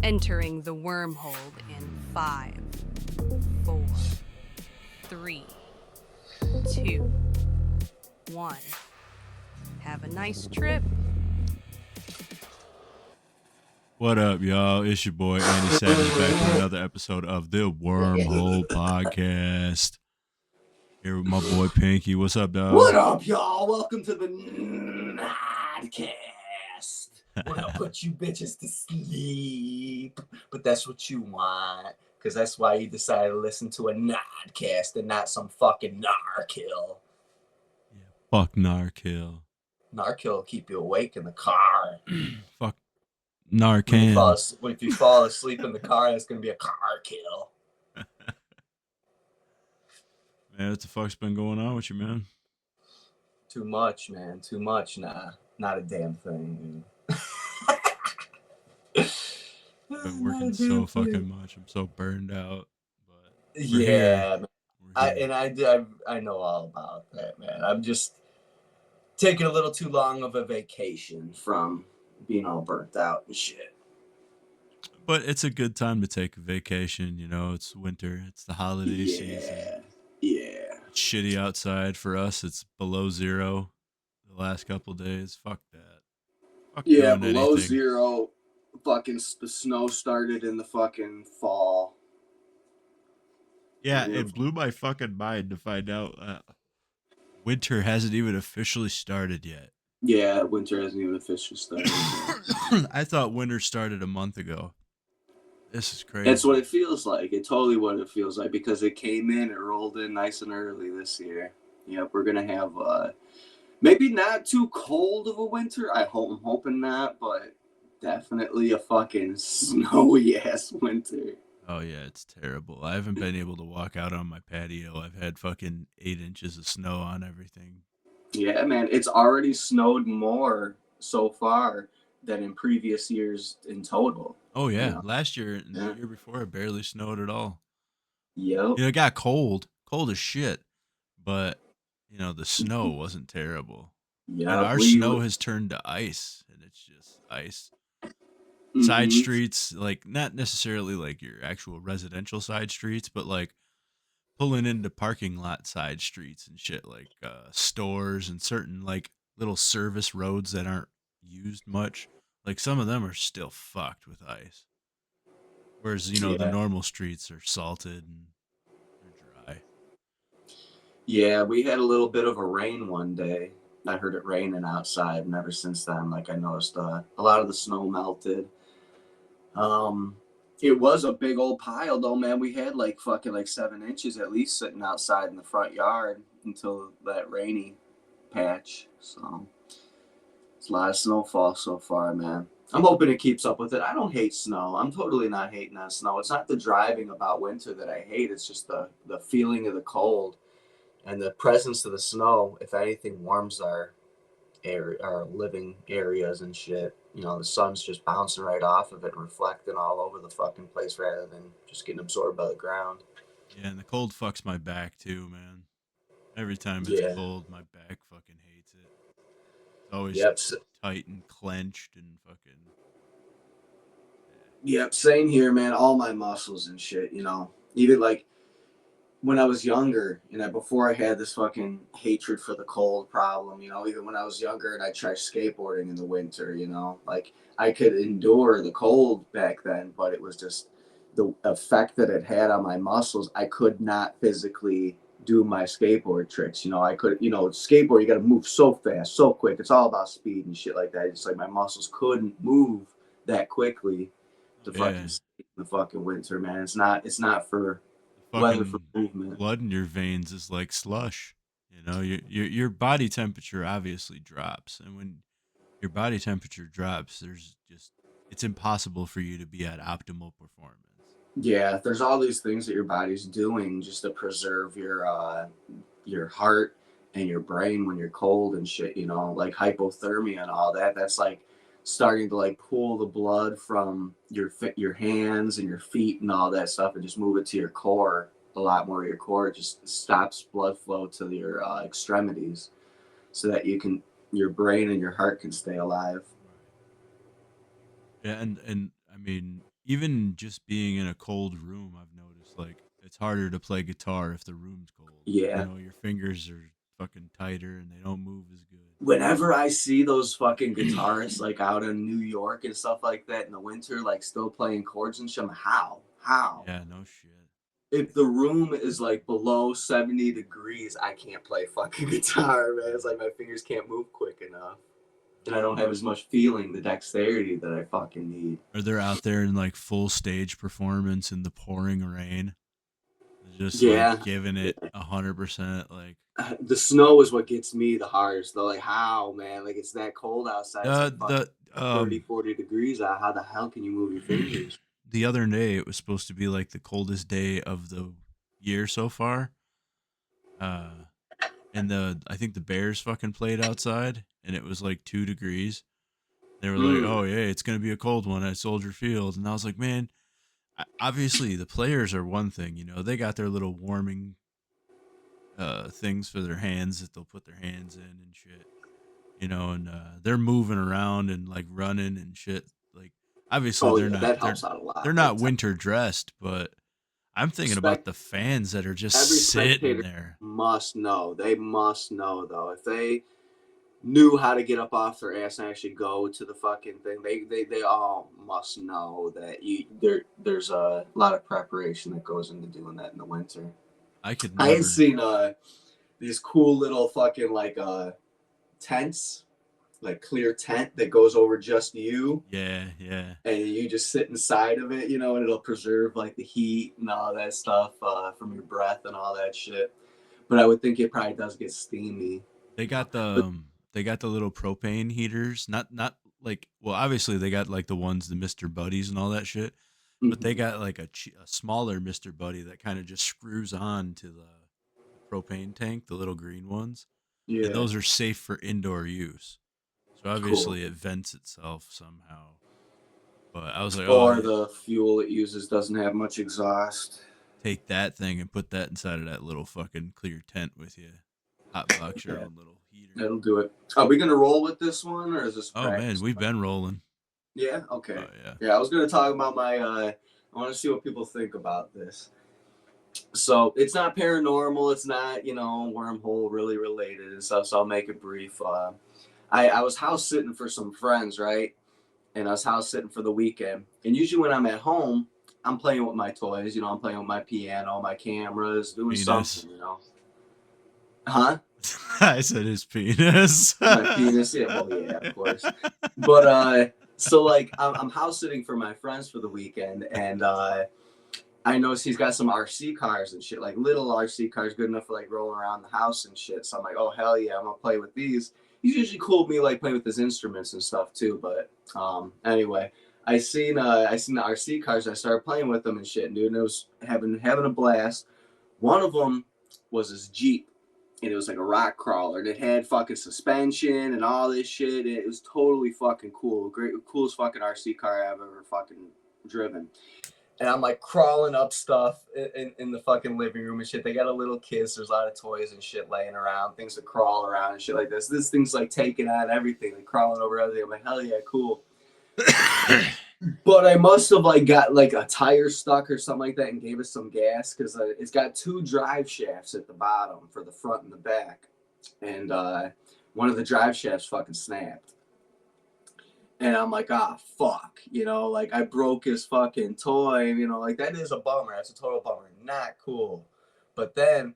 Entering the wormhole in 5, 4, 3, 2, 1. Have a nice trip. What up, y'all? It's your boy Andy Savage back with another episode of the Wormhole podcast. Here with my boy Pinky. What's up, dog? What up, y'all? Welcome to the Nodcast. We're gonna put you bitches to sleep, but that's what you want, because that's why you decided to listen to a Nodcast and not some fucking Narkill. Yeah, fuck Narkill. Narkill will keep you awake in the car. Fuck Narcan. If you fall asleep in the car, it's gonna be a car kill. Man, what the fuck's been going on with you, man? Too much, man. Too much. Nah, not a damn thing. I've been working so fucking much. I'm so burned out. But yeah, I know all about that, man. I'm just taking a little too long of a vacation from being all burnt out and shit. But it's a good time to take a vacation. You know, it's winter. It's the holiday season. Yeah. It's shitty outside for us. It's below zero the last couple days. Fuck that. Fuck Yeah, doing below anything. zero. Fucking the snow started in the fucking fall. Yeah, it blew my fucking mind to find out winter hasn't even officially started yet. Yeah, winter hasn't even officially started. I thought winter started a month ago. This is crazy. That's what it feels like. It's totally what it feels like, because it came in, it rolled in nice and early this year. Yep, we're going to have maybe not too cold of a winter. I'm hoping not, but definitely a fucking snowy-ass winter. Oh, yeah, it's terrible. I haven't been able to walk out on my patio. I've had fucking 8 inches of snow on everything. Yeah, man, it's already snowed more so far than in previous years in total. Oh, yeah. You know? Last year and the year before, it barely snowed at all. Yep. You know, it got cold as shit, but, you know, the snow wasn't terrible. Yeah, and our snow has turned to ice, and it's just ice. Mm-hmm. Side streets, like, not necessarily like your actual residential side streets, but like pulling into parking lot side streets and shit, like stores and certain like little service roads that aren't used much. Like some of them are still fucked with ice. Whereas, you know, the normal streets are salted and they're dry. Yeah, we had a little bit of a rain one day. I heard it raining outside, and ever since then, like, I noticed a lot of the snow melted. It was a big old pile though, man. We had like fucking like 7 inches at least sitting outside in the front yard until that rainy patch. So it's a lot of snowfall so far, man. I'm hoping it keeps up with it. I don't hate snow. I'm totally not hating on snow. It's not the driving about winter that I hate. It's just the feeling of the cold and the presence of the snow. If anything, warms our living areas and shit. You know, the sun's just bouncing right off of it and reflecting all over the fucking place rather than just getting absorbed by the ground. Yeah, and the cold fucks my back too, man. Every time it's cold, my back fucking hates it. It's always tight and clenched and fucking... Yep, same here, man. All my muscles and shit, you know. Even like when I was younger, you know, before I had this fucking hatred for the cold problem, you know, even when I was younger and I tried skateboarding in the winter, you know, like I could endure the cold back then, but it was just the effect that it had on my muscles. I could not physically do my skateboard tricks. You know, I could, you know, skateboard, you got to move so fast, so quick. It's all about speed and shit like that. It's like my muscles couldn't move that quickly to fucking skate in the fucking winter, man. It's not for weather for movement. Blood in your veins is like slush. You know, your body temperature obviously drops, and when your body temperature drops, it's impossible for you to be at optimal performance. Yeah, there's all these things that your body's doing just to preserve your heart and your brain when you're cold and shit, you know, like hypothermia and all that. That's like starting to like pull the blood from your hands and your feet and all that stuff and just move it to your core. A lot more of your core. It just stops blood flow to your extremities so that your brain and your heart can stay alive. Yeah, and I mean, even just being in a cold room, I've noticed like it's harder to play guitar if the room's cold. You Yeah. know, your fingers are fucking tighter and they don't move as good. Whenever I see those fucking guitarists like out in New York and stuff like that in the winter, like still playing chords and shit, I'm like, how? Yeah, no shit. If the room is like below 70 degrees, I can't play fucking guitar, man. It's like my fingers can't move quick enough. And I don't have as much feeling, the dexterity that I fucking need. Or they're out there in like full stage performance in the pouring rain, just Yeah. like giving it 100%. Like The snow is what gets me the hardest though. Like how, man? Like it's that cold outside. It's like fucking 30, 40 degrees out. How the hell can you move your fingers? the other day it was supposed to be like the coldest day of the year so far. Uh, and I think the Bears fucking played outside, and it was like 2 degrees. They were like, "Oh yeah, it's gonna be a cold one at Soldier Field," and I was like, "Man, obviously the players are one thing, you know, they got their little warming things for their hands that they'll put their hands in and shit, you know, and they're moving around and like running and shit. Like obviously Oh they're yeah, not that helps out a lot. they're not winter dressed, but I'm thinking about the fans that are just Every sitting spectator there. must know. They must know though. If they knew how to get up off their ass and actually go to the fucking thing, they all must know that there's a lot of preparation that goes into doing that in the winter. I could I had never. seen these cool little fucking like tents, like clear tent that goes over just you, Yeah, yeah. and you just sit inside of it, you know, and it'll preserve like the heat and all that stuff from your breath and all that shit. But I would think it probably does get steamy. They got the But they got the little propane heaters. Not like, well, obviously they got like the ones, the Mister Buddies and all that shit, but they got like a smaller Mister Buddy that kind of just screws on to the propane tank, the little green ones, and yeah, those are safe for indoor use. So cool. obviously it vents itself somehow. But I was like, oh, Or the fuel it uses doesn't have much exhaust. take that thing and put that inside of that little fucking clear tent with you. Hot box your Yeah, own little heater. that'll do it. Are we gonna roll with this one, or is this Oh man, practice? we've been rolling. Yeah. Oh Okay. yeah. Yeah, I was gonna talk about my. I want to see what people think about this. So it's not paranormal. It's not wormhole really related and stuff. So I'll make it brief. I was house sitting for some friends, right? And I was house sitting for the weekend. And usually when I'm at home, I'm playing with my toys. You know, I'm playing with my piano, my cameras, doing Penis. something. You know, huh? I said his penis. My penis. Yeah, well, yeah, of course. But so like I'm house sitting for my friends for the weekend, and I noticed he's got some RC cars and shit, like little RC cars, good enough for like rolling around the house and shit. So I'm like, oh hell yeah, I'm gonna play with these. He's usually cool with me like playing with his instruments and stuff too. But anyway, I seen the RC cars. I started playing with them and shit, dude. And it was having a blast. One of them was his Jeep, and it was like a rock crawler, and it had fucking suspension and all this shit. It was totally fucking cool, great, coolest fucking RC car I've ever fucking driven. And I'm like crawling up stuff in the fucking living room and shit. They got a little kids. There's a lot of toys and shit laying around, things to crawl around and shit like this. This thing's like taking on everything, like crawling over everything. I'm like, hell yeah, cool. But I must have like got like a tire stuck or something like that and gave it some gas because it's got two drive shafts at the bottom for the front and the back. And one of the drive shafts fucking snapped. And I'm like, ah, fuck, like I broke his fucking toy, like that is a bummer. That's a total bummer. Not cool. But then,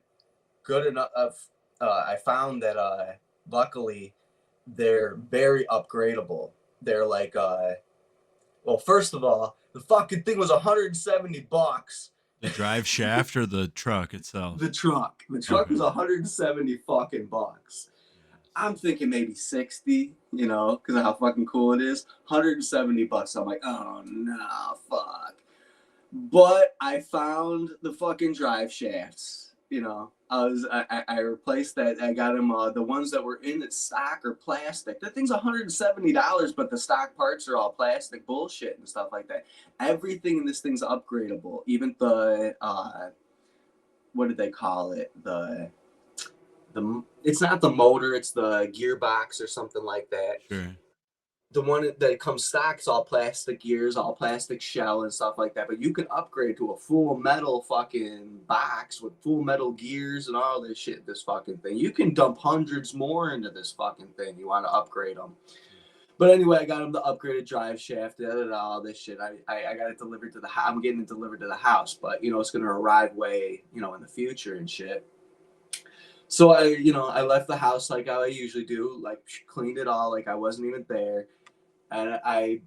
good enough, I found that luckily they're very upgradable. They're like, well, first of all, the fucking thing was $170. The drive shaft or the truck itself? The truck Okay. was 170 fucking bucks. I'm thinking maybe 60, because of how fucking cool it is. 170 bucks. I'm like, oh no, fuck. But I found the fucking drive shafts. I replaced that. I got them. The ones that were in its stock are plastic. That thing's $170, but the stock parts are all plastic bullshit and stuff like that. Everything in this thing's upgradable. Even the what did they call it? The it's not the motor, it's the gearbox or something like that. Sure. the one that comes stock is all plastic gears, all plastic shell and stuff like that. But you can upgrade to a full metal fucking box with full metal gears and all this shit. This fucking thing, you can dump hundreds more into this fucking thing. You want to upgrade them. But anyway, I got him the upgraded drive shaft, all this shit. I got it delivered to the house. I'm getting it delivered to the house, but it's gonna arrive way in the future and shit. So I left the house like I usually do, like cleaned it all like I wasn't even there, and I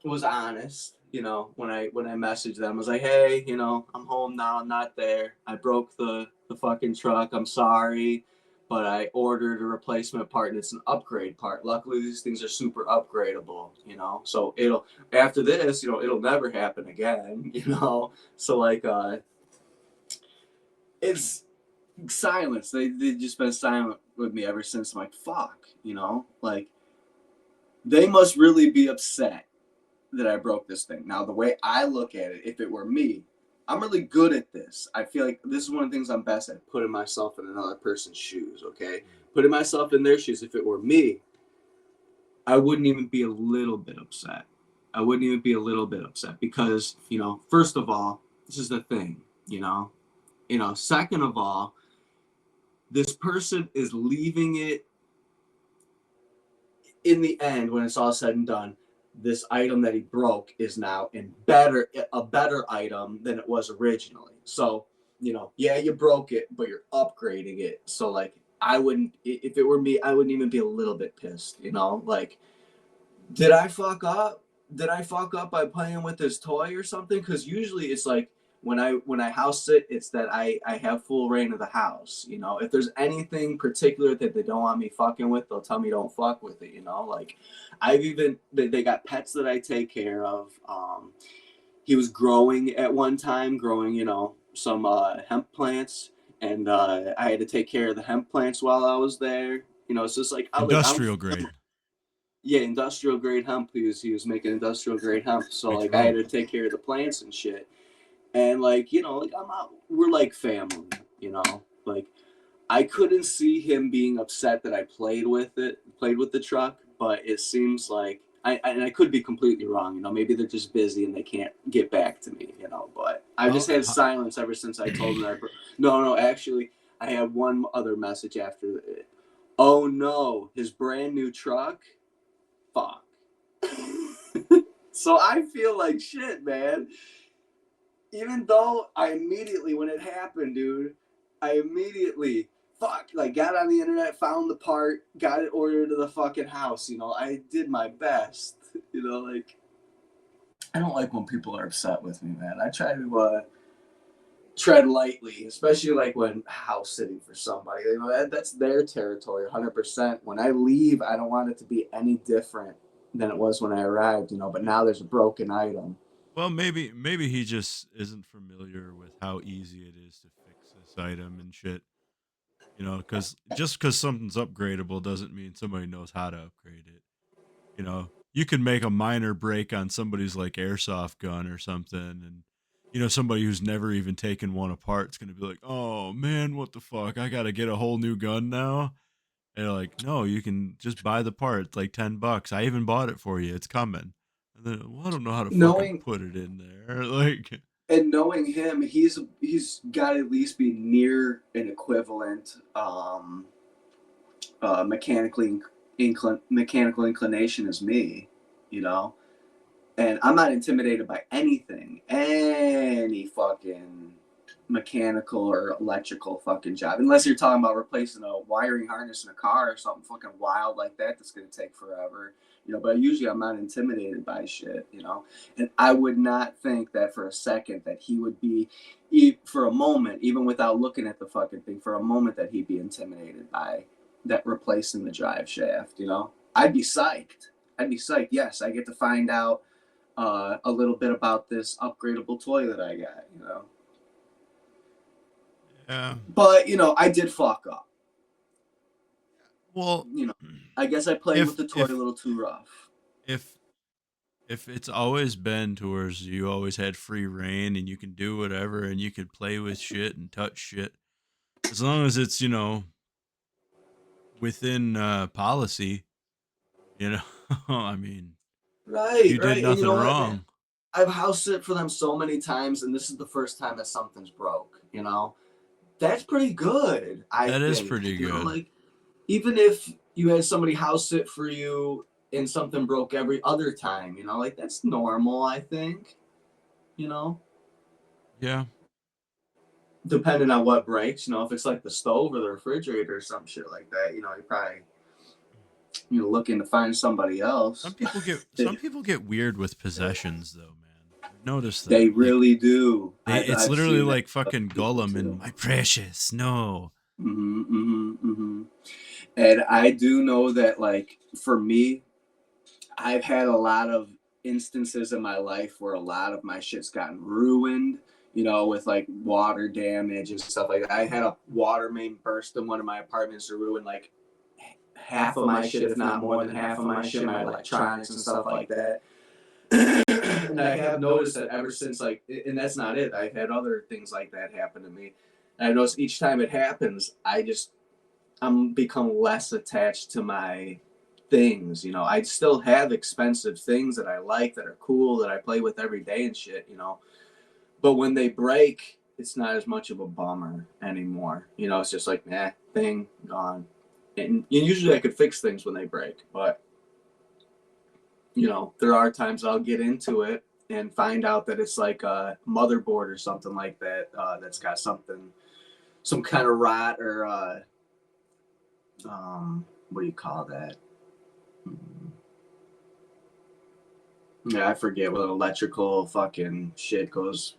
was honest. When I messaged them, I was like, hey, I'm home now. I'm not there. I broke the fucking truck. I'm sorry. But I ordered a replacement part and it's an upgrade part. Luckily, these things are super upgradable, So after this, it'll never happen again, So like, it's silence. They've just been silent with me ever since. I'm like, fuck, like they must really be upset that I broke this thing. Now, the way I look at it, if it were me, I'm really good at this. I feel like this is one of the things I'm best at, putting myself in another person's shoes, okay? Putting myself in their shoes. If it were me, I wouldn't even be a little bit upset. I wouldn't even be a little bit upset because, first of all, this is the thing, second of all, this person is leaving it in the end when it's all said and done. This item that he broke is now a better item than it was originally. So, yeah, you broke it, but you're upgrading it. So like, I wouldn't, if it were me, I wouldn't even be a little bit pissed, like, did I fuck up? Did I fuck up by playing with this toy or something? Because usually it's like, when I house sit, it's that I have full reign of the house. If there's anything particular that they don't want me fucking with, they'll tell me don't fuck with it. Like they got pets that I take care of. He was growing at one time, some hemp plants, and I had to take care of the hemp plants while I was there. It's just like industrial grade. Yeah, industrial grade hemp. He was making industrial grade hemp, so like I had to take care of the plants and shit. And like, we're like family, like I couldn't see him being upset that I played with the truck, but it seems like I could be completely wrong, maybe they're just busy and they can't get back to me, but I just had silence ever since I told them no, actually I had one other message after it. Oh no, his brand new truck? Fuck. So I feel like shit, man. Even though I immediately, when it happened, dude, I immediately, got on the internet, found the part, got it ordered to the fucking house. I did my best. Like, I don't like when people are upset with me, man. I try to tread lightly, especially like when house sitting for somebody. That's their territory, 100%. When I leave, I don't want it to be any different than it was when I arrived. But now there's a broken item. Well, maybe he just isn't familiar with how easy it is to fix this item and shit. Because just because something's upgradable doesn't mean somebody knows how to upgrade it. You can make a minor break on somebody's like airsoft gun or something, and somebody who's never even taken one apart is gonna be like, "Oh man, what the fuck? I gotta get a whole new gun now." And they're like, "No, you can just buy the part. It's like $10. I even bought it for you. It's coming." And then, well, I don't know how to fucking put it in there. Like, and knowing him, he's got to at least be near an equivalent mechanical inclination as me, and I'm not intimidated by any fucking mechanical or electrical fucking job, unless you're talking about replacing a wiring harness in a car or something fucking wild like that that's going to take forever. But usually I'm not intimidated by shit, and I would not think that for a second that he would be, for a moment, even without looking at the fucking thing, for a moment that he'd be intimidated by that replacing the drive shaft, I'd be psyched. Yes, I get to find out a little bit about this upgradable toy that I got, yeah. But, I did fuck up. Well, I guess I played with the toy a little too rough. If it's always been towards you always had free reign and you can do whatever and you can play with shit and touch shit, as long as it's, within policy, I mean, Right, you did right. And you nothing know what, man? wrong. I've house sit for them so many times, and this is the first time that something's broke. That's pretty good, I That is think. pretty good. Like, even if you had somebody house sit for you and something broke every other time, like that's normal, I think. You know, Yeah. depending on what breaks. If it's like the stove or the refrigerator or some shit like that, you probably looking to find somebody else. Some people get weird with possessions though, man. I've noticed They that. Like really do. it's I've literally seen that like with other fucking people Gollum and too. my precious. No. And I do know that, like, for me, I've had a lot of instances in my life where a lot of my shit's gotten ruined, with like water damage and stuff like that. I had a water main burst in one of my apartments to ruin like half of my shit, if not more than half of my shit, my electronics and stuff like that. And I have noticed that ever since, like, and that's not it. I've had other things like that happen to me. And I notice each time it happens, I'm become less attached to my things. I still have expensive things that I like, that are cool, that I play with every day and shit. But when they break, it's not as much of a bummer anymore. It's just like, thing gone. And usually I could fix things when they break, but there are times I'll get into it and find out that it's like a motherboard or something like that, that's got some kind of rot or what do you call that? Yeah, I forget what electrical fucking shit goes,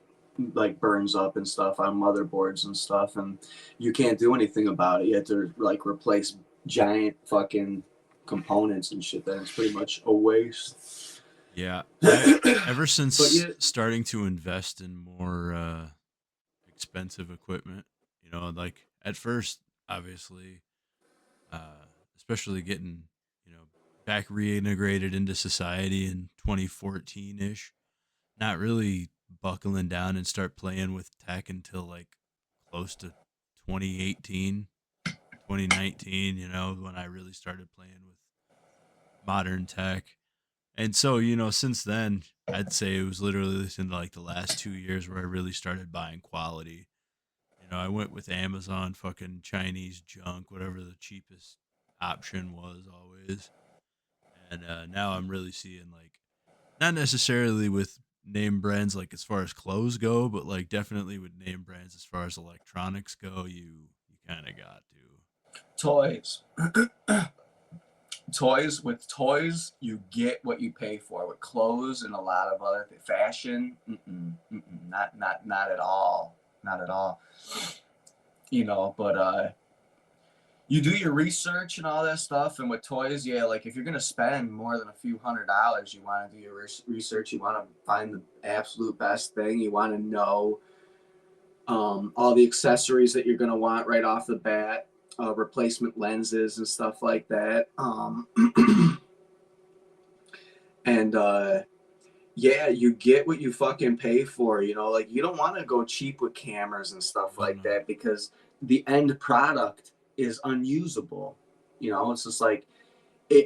like, burns up and stuff on motherboards and stuff, and you can't do anything about it. You have to like replace giant fucking components and shit. Then it's pretty much a waste. Yeah. But Ever since yeah, starting to invest in more expensive equipment, like at first, obviously, uh, especially getting, back reintegrated into society in 2014 ish, not really buckling down and start playing with tech until like close to 2018, 2019, when I really started playing with modern tech. And so, since then, I'd say it was literally within like the last 2 years where I really started buying quality. I went with Amazon fucking Chinese junk, whatever the cheapest option was always. And now I'm really seeing like, not necessarily with name brands like as far as clothes go, but like definitely with name brands as far as electronics go, you kind of got to. toys. Toys, you get what you pay for. With clothes and a lot of other fashion, not at all, not at all. But you do your research and all that stuff. And with toys, yeah, like if you're gonna spend more than a few $100s, you want to do your research. You want to find the absolute best thing. You want to know all the accessories that you're gonna want right off the bat, replacement lenses and stuff like that. And yeah, you get what you fucking pay for. Like, you don't want to go cheap with cameras and stuff No, like no. that, because the end product is unusable. It's just like,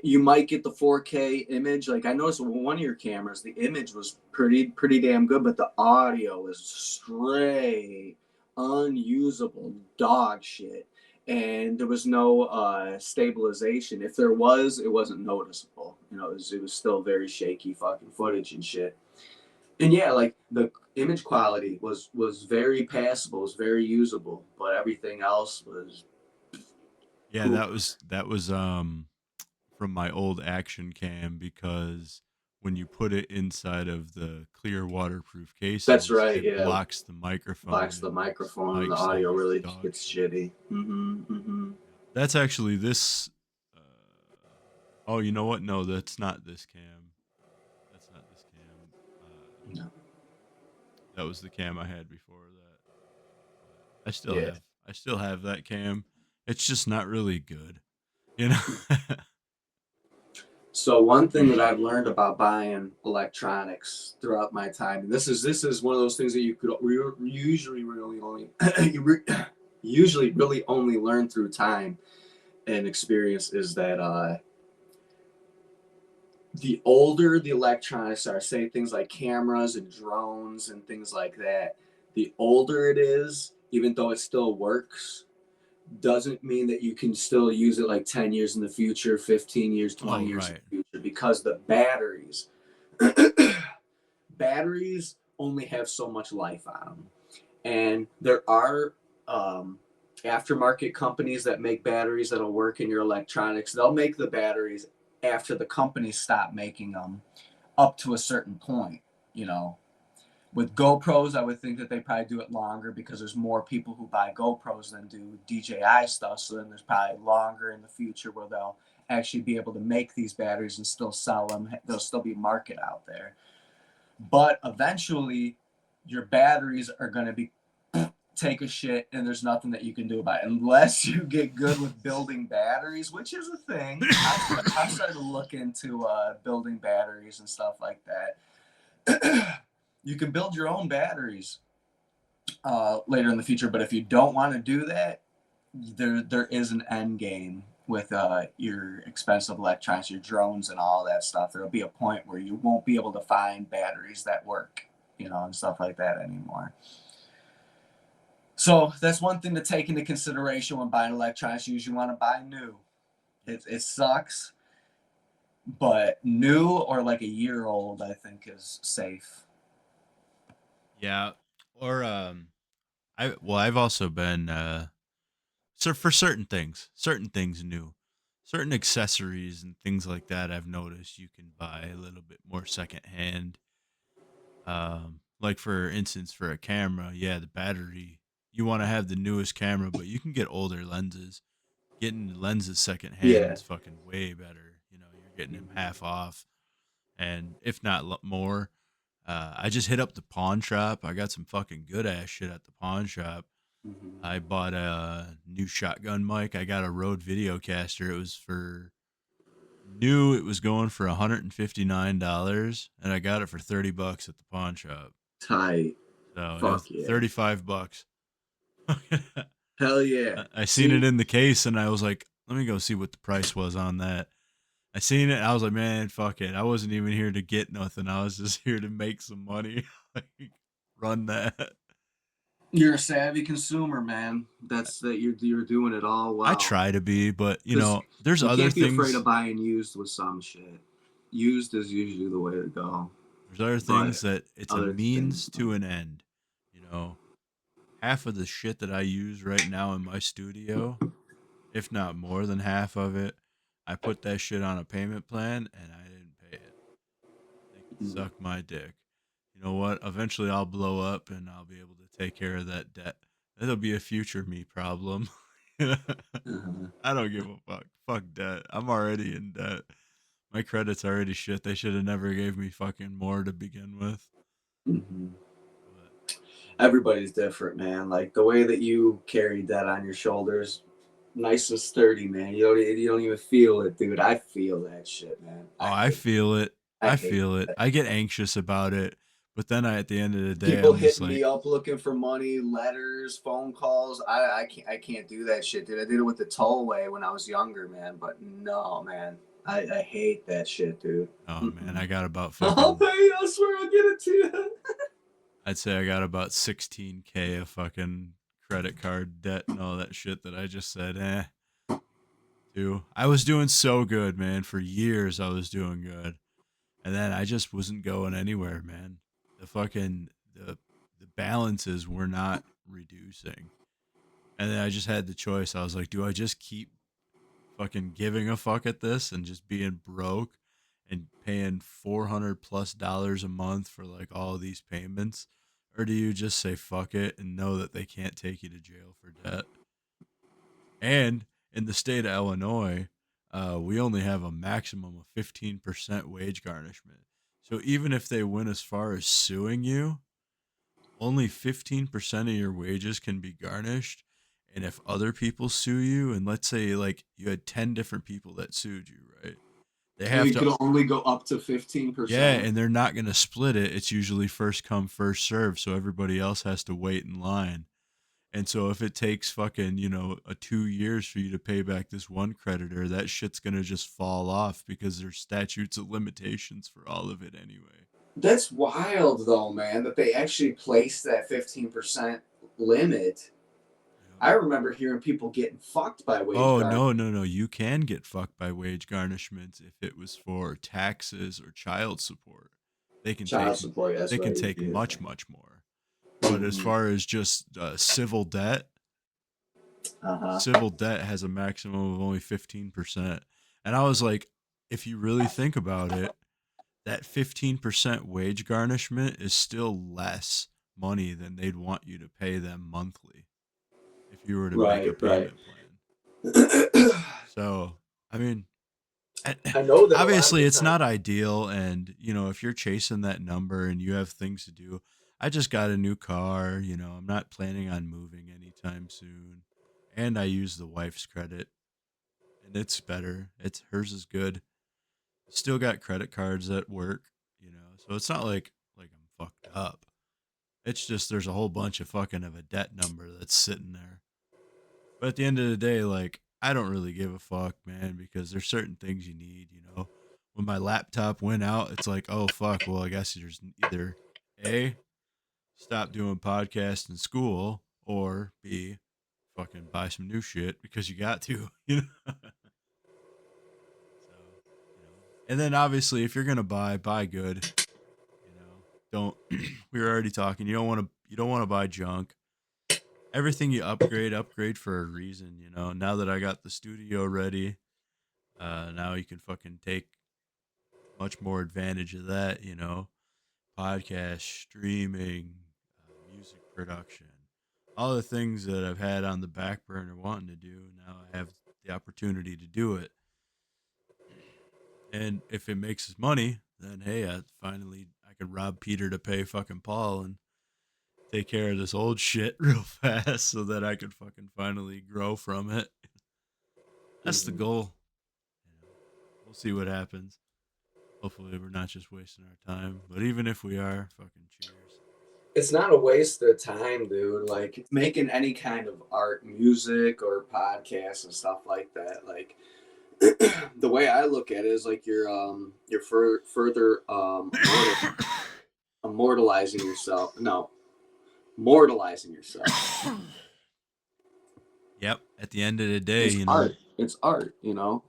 you might get the 4K image. Like, I noticed with one of your cameras, the image was pretty damn good, but the audio is straight unusable dog shit. And there was no stabilization. If there was, it wasn't noticeable. It was still very shaky fucking footage and shit. And yeah, like, the image quality was very passable, was very usable, but everything else was Yeah, poop. that was from my old action cam because when you put it inside of the clear waterproof That's cases, right. it Yeah, blocks the microphone blocks the and microphone, and the mic sound audio is really dog gets shit. shitty. That's actually this. Uh, oh, you know what? No, that's not this cam. That's not this cam. No. That was the cam I had before that. But Yeah. I still have that cam. It's just not really good, you know. So one thing that I've learned about buying electronics throughout my time, and this is one of those things that you could usually really only usually really only learn through time and experience, is that the older the electronics are, say things like cameras and drones and things like that, the older it is, even though it still works, doesn't mean that you can still use it like 10 years in the future, 15 years, 20 Oh, years in right. the future, because the batteries only have so much life on them. And there are aftermarket companies that make batteries that'll work in your electronics. They'll make the batteries after the companies stop making them up to a certain point. You know, with GoPros, I would think that they probably do it longer because there's more people who buy GoPros than do DJI stuff. So then there's probably longer in the future where they'll actually be able to make these batteries and still sell them. There'll still be market out there. But eventually, your batteries are going to be take a shit, and there's nothing that you can do about it unless you get good with building batteries, which is a thing. I started to look into building batteries and stuff like that. You can build your own batteries later in the future, but if you don't want to do that, there is an end game with your expensive electronics, your drones, and all that stuff. There'll be a point where you won't be able to find batteries that work, and stuff like that anymore. So that's one thing to take into consideration when buying electronics. You usually want to buy new. It sucks, but new or like a year old, I think, is safe. Yeah. Or I've also been so for certain things new. Certain accessories and things like that I've noticed you can buy a little bit more secondhand. Like for instance for a camera, yeah, the battery, you want to have the newest camera, but you can get older lenses. Getting lenses secondhand Yeah. is fucking way better. You're getting them half off, and if not more. I just hit up the pawn shop. I got some fucking good ass shit at the pawn shop. Mm-hmm. I bought a new shotgun mic. I got a Rode Videocaster. It was for new. It was going for $159, and I got it for $30 at the pawn shop. Tight. So it was Fuck yeah. $35. Hell yeah. I seen it in the case, and I was like, let me go see what the price was on that. I seen it. I was like, man, fuck it. I wasn't even here to get nothing. I was just here to make some money. Like, run that. You're a savvy consumer, man. That's that you're doing it all I well. try to be, but there's You other can't be afraid things. of buying used with some shit. Used is usually the way to go. There's other But things that it's a other things, means to an end. You know, half of the shit that I use right now in my studio, if not more than half of it, I put that shit on a payment plan and I didn't pay it. They can suck my dick. You know what? Eventually I'll blow up and I'll be able to take care of that debt. That'll be a future me problem. I don't give a fuck. Fuck debt. I'm already in debt. My credit's already shit. They should have never gave me fucking more to begin with. Mm-hmm. But Everybody's different, man. Like the way that you carried that on your shoulders, nice and sturdy, man. You don't even feel it, dude. I feel that shit, man. oh, I feel it. I I hate feel it. that. I get anxious about it, but then at the end of the day, People I'm just hitting me like, up looking for money, letters, phone calls. I can't do that shit, dude. I did it with the tollway when I was younger, man. But no, man. I hate that shit, dude. oh man, I got about I'll fucking. pay you. I swear I'll get it to you. I'd say I got about 16K of fucking credit card debt and all that shit that I just said, to. I was doing so good, man. For years, I was doing good. And then I just wasn't going anywhere, man. The fucking the balances were not reducing. And then I just had the choice. I was like, do I just keep fucking giving a fuck at this and just being broke and paying $400+ a month for like all of these payments? Or do you just say fuck it and know that they can't take you to jail for debt? And in the state of Illinois, we only have a maximum of 15% wage garnishment. So even if they went as far as suing you, only 15% of your wages can be garnished. And if other people sue you, and let's say like you had 10 different people that sued you, right? They have You to, could only go up to yeah, 15%. and they're not going to split it. It's usually first come, first serve. So everybody else has to wait in line. And so if it takes fucking, 2 years for you to pay back this one creditor, that shit's gonna just fall off because there's statutes of limitations for all of it anyway. That's wild, though, man, that they actually placed that 15% limit. I remember hearing people getting fucked by wage Oh, garnishment. no. You can get fucked by wage garnishments if it was for taxes or child support. They can Child take support, that's they can right. take Yeah. much more. But as far as just civil debt has a maximum of only 15%. And I was like, if you really think about it, that 15% wage garnishment is still less money than they'd want you to pay them monthly if you were to make a payment plan. So, I mean, I know that obviously it's not ideal, and if you're chasing that number and you have things to do, I just got a new car, I'm not planning on moving anytime soon, and I use the wife's credit, and it's better. Hers is good. Still got credit cards at work, so it's not like I'm fucked up. It's just there's a whole bunch of a debt number that's sitting there. But at the end of the day, like, I don't really give a fuck, man, because there's certain things you need, When my laptop went out, it's like, oh fuck, well, I guess there's either A, stop doing podcasts in school, or B, fucking buy some new shit because you got to, So, and then obviously if you're gonna buy good, don't we were already talking, you don't want to buy junk. Everything you upgrade for a reason, Now that I got the studio ready, now you can fucking take much more advantage of that, podcast, streaming, music production, all the things that I've had on the back burner wanting to do. Now I have the opportunity to do it. And if it makes us money, then hey, I can rob Peter to pay fucking Paul and take care of this old shit real fast so that I could fucking finally grow from it. That's the goal. We'll see what happens. Hopefully we're not just wasting our time. But even if we are, fucking cheers. It's not a waste of time, dude. Like, making any kind of art, music, or podcasts and stuff like that. Like, the way I look at it is like you're further immortalizing yourself. No, mortalizing yourself. Yep. At the end of the day, it's art. It's art,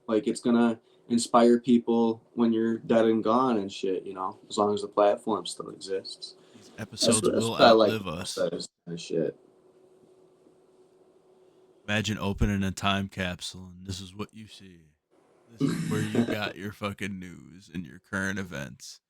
Like, it's gonna inspire people when you're dead and gone and shit, as long as the platform still exists. These episodes will outlive us. Shit. Imagine opening a time capsule and this is what you see. This is where you got your fucking news and your current events.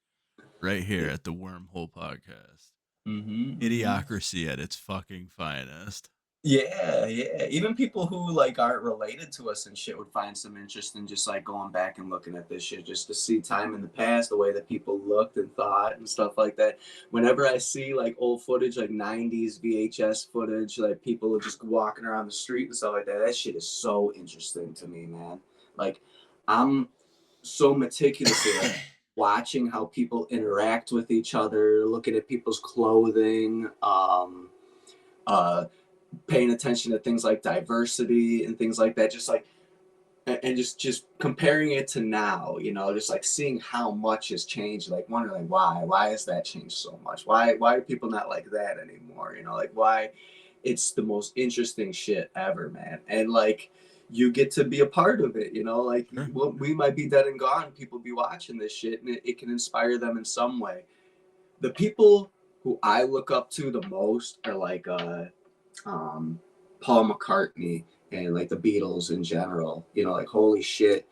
Right here at the Wormhole podcast. Idiocracy at its fucking finest. Yeah. Even people who like aren't related to us and shit would find some interest in just like going back and looking at this shit, just to see time in the past, the way that people looked and thought and stuff like that. Whenever I see like old footage, like 90s VHS footage, like people are just walking around the street and stuff like that, that shit is so interesting to me, man. Like, I'm so meticulously like, watching how people interact with each other, looking at people's clothing, paying attention to things like diversity and things like that, just like, and just comparing it to now, just like seeing how much has changed, like wondering like why has that changed so much, why are people not like that anymore, like why. It's the most interesting shit ever, man. And like, you get to be a part of it, like, sure. We might be dead and gone, people be watching this shit, and it can inspire them in some way. The people who I look up to the most are like Paul McCartney and like the Beatles in general. Like, holy shit,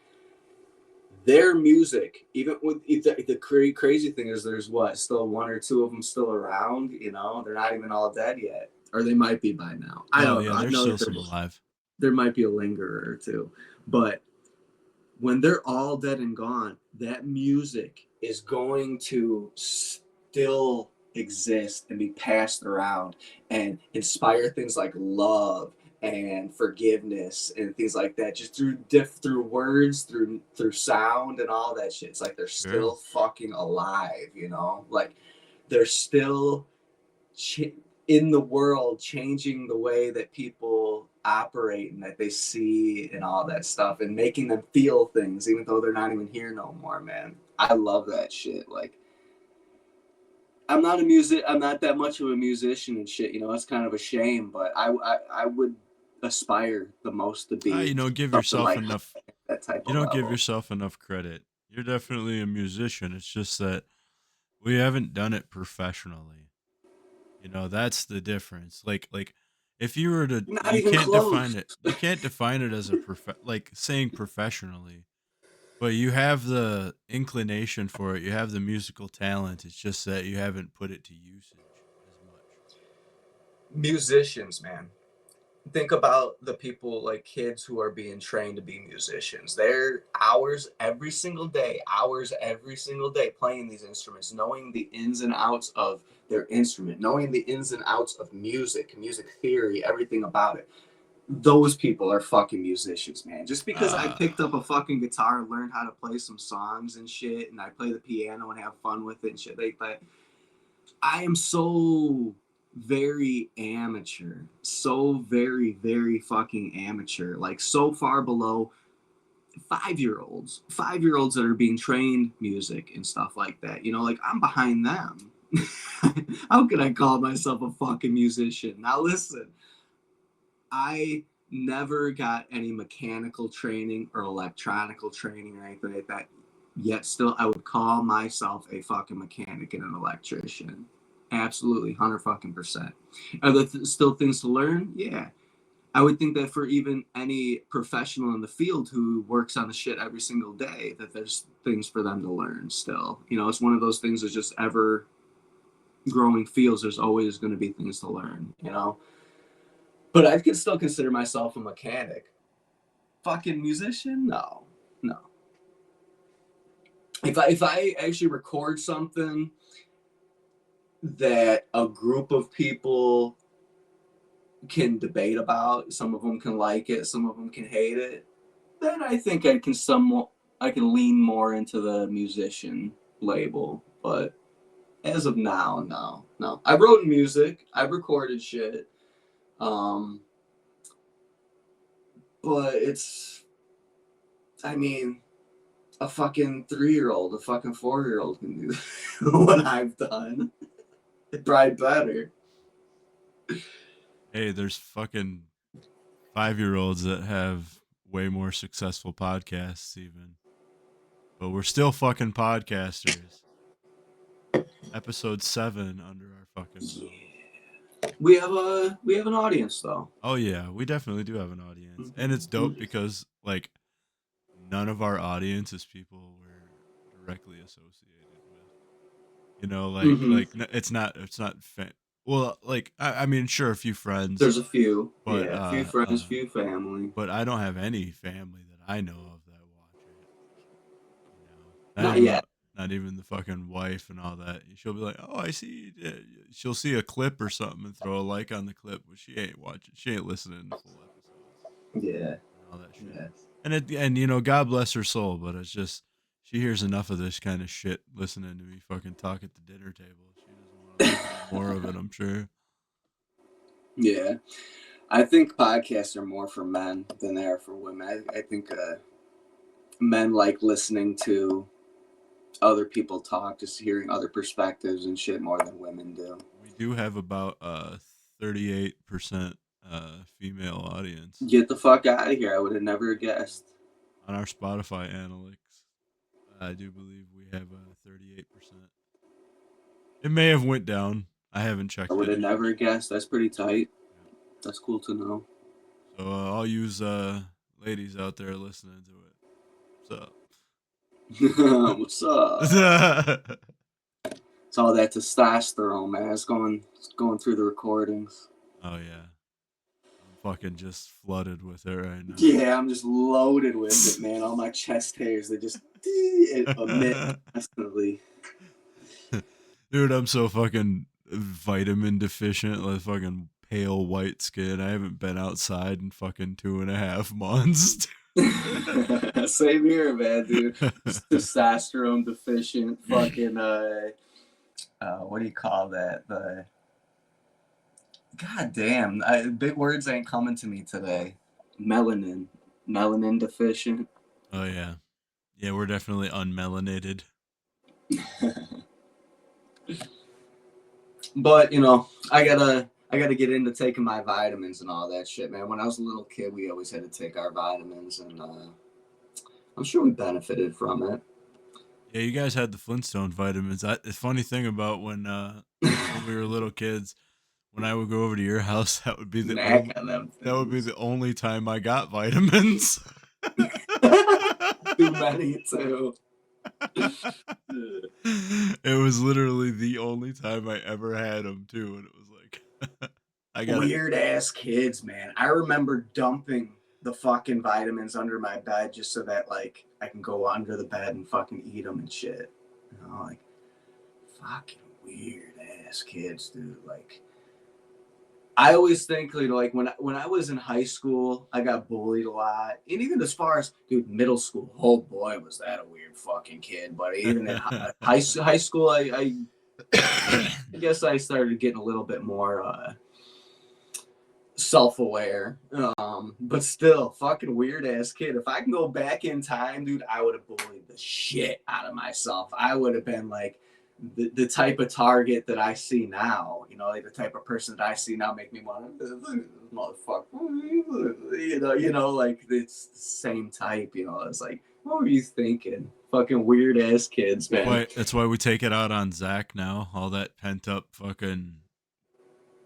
their music. Even with the crazy thing is, there's still one or two of them still around. They're not even all dead yet, or they might be by now. I don't know. There's still some alive. There might be a lingerer or two, but when they're all dead and gone, that music is going to still exist and be passed around and inspire things like love and forgiveness and things like that, just through words, through sound and all that shit. It's like they're still fucking alive, like they're still in the world, changing the way that people operate and that they see and all that stuff, and making them feel things even though they're not even here no more, man. I love that shit. Like, I'm not that much of a musician and shit, you know. It's kind of a shame, but I would aspire the most to be you don't give something yourself like enough. that type You of don't give level. yourself enough credit. You're definitely a musician. It's just that we haven't done it professionally. You know, that's the difference. Like if you were to, Not you even can't define close. it. You can't define it as a like saying professionally, but you have the inclination for it. You have the musical talent. It's just that you haven't put it to usage as much. Musicians, man. Think about the people, like kids who are being trained to be musicians. They're hours every single day playing these instruments, knowing the ins and outs of their instrument, knowing the ins and outs of music theory, everything about it. Those people are fucking musicians, man. Just because I picked up a fucking guitar and learned how to play some songs and shit, and I play the piano and have fun with it and shit like that, I am so very amateur, so very, very fucking amateur, like so far below 5-year-olds that are being trained music and stuff like that. You know, like I'm behind them. How can I call myself a fucking musician? Now listen, I never got any mechanical training or electronical training or anything like that. Yet still, I would call myself a fucking mechanic and an electrician. Absolutely, 100%. Are there still things to learn? Yeah. I would think that for even any professional in the field who works on the shit every single day, that there's things for them to learn still. You know, it's one of those things that's just ever growing fields. There's always going to be things to learn, you know? But I could still consider myself a mechanic. Fucking musician? No. If I actually record something that a group of people can debate about, some of them can like it, some of them can hate it, then I think I can lean more into the musician label. But as of now, no. I wrote music, I recorded shit, but I mean, a fucking 3-year-old, a fucking 4-year-old can do what I've done. Probably better. Hey, there's fucking 5-year-olds that have way more successful podcasts even. But we're still fucking podcasters. Episode 7 under our fucking belt. We have an audience though. Oh yeah, we definitely do have an audience. And it's dope because like none of our audience is people we're directly associated with. You know, like it's not well, like I mean, sure, a few friends, There's a few, but a few friends, few family. but I don't have any family that I know of that watch it. You know, Not yet. Not even the fucking wife and all that. She'll be like, "Oh, I see." She'll see a clip or something and throw a like on the clip, but she ain't watching. She ain't listening to full episodes. Yeah. And all that shit. Yeah. And you know, God bless her soul, but it's just she hears enough of this kind of shit listening to me fucking talk at the dinner table. She doesn't want to listen to more of it, I'm sure. Yeah. I think podcasts are more for men than they are for women. I think men like listening to other people talk, just hearing other perspectives and shit more than women do. We do have about 38% female audience. Get the fuck out of here. I would have never guessed. On our Spotify analytics, I do believe we have 38%. It may have went down. I haven't checked. I would have never guessed. That's pretty tight. Yeah. That's cool to know. So I'll use ladies out there listening to it. What's up? What's up? It's all that testosterone, man. It's going through the recordings. Oh yeah. I'm fucking just flooded with it right now. Yeah, I'm just loaded with it, man. All my chest hairs, they just emit constantly. Dude, I'm so fucking vitamin deficient, like fucking pale white skin. I haven't been outside in fucking 2.5 months. Same here, man, dude. Testosterone deficient, fucking what do you call that? God damn, big words ain't coming to me today. Melanin deficient. Oh yeah, yeah. We're definitely unmelanated. But I gotta get into taking my vitamins and all that shit, man. When I was a little kid, we always had to take our vitamins, and I'm sure we benefited from it. Yeah, you guys had the Flintstone vitamins. The funny thing about when we were little kids, when I would go over to your house, that would be the Snack on them that would be things. the only time I got vitamins. Too many too. It was literally the only time I ever had them too, and it was like, I got it. Weird ass kids, man. I remember dumping the fucking vitamins under my bed just so that like I can go under the bed and fucking eat them and shit. Like fucking weird ass kids, dude. Like I always think like when I was in high school, I got bullied a lot, and even as far as dude middle school, oh boy, was that a weird fucking kid. But even in high school, I guess I started getting a little bit more self-aware, but still fucking weird ass kid. If I can go back in time, dude, I would have bullied the shit out of myself. I would have been like the type of target that I see now, like the type of person that I see now make me want to motherfucker, like it's the same type, it's like, what were you thinking? Fucking weird ass kids, man. That's why we take it out on Zach now. All that pent up fucking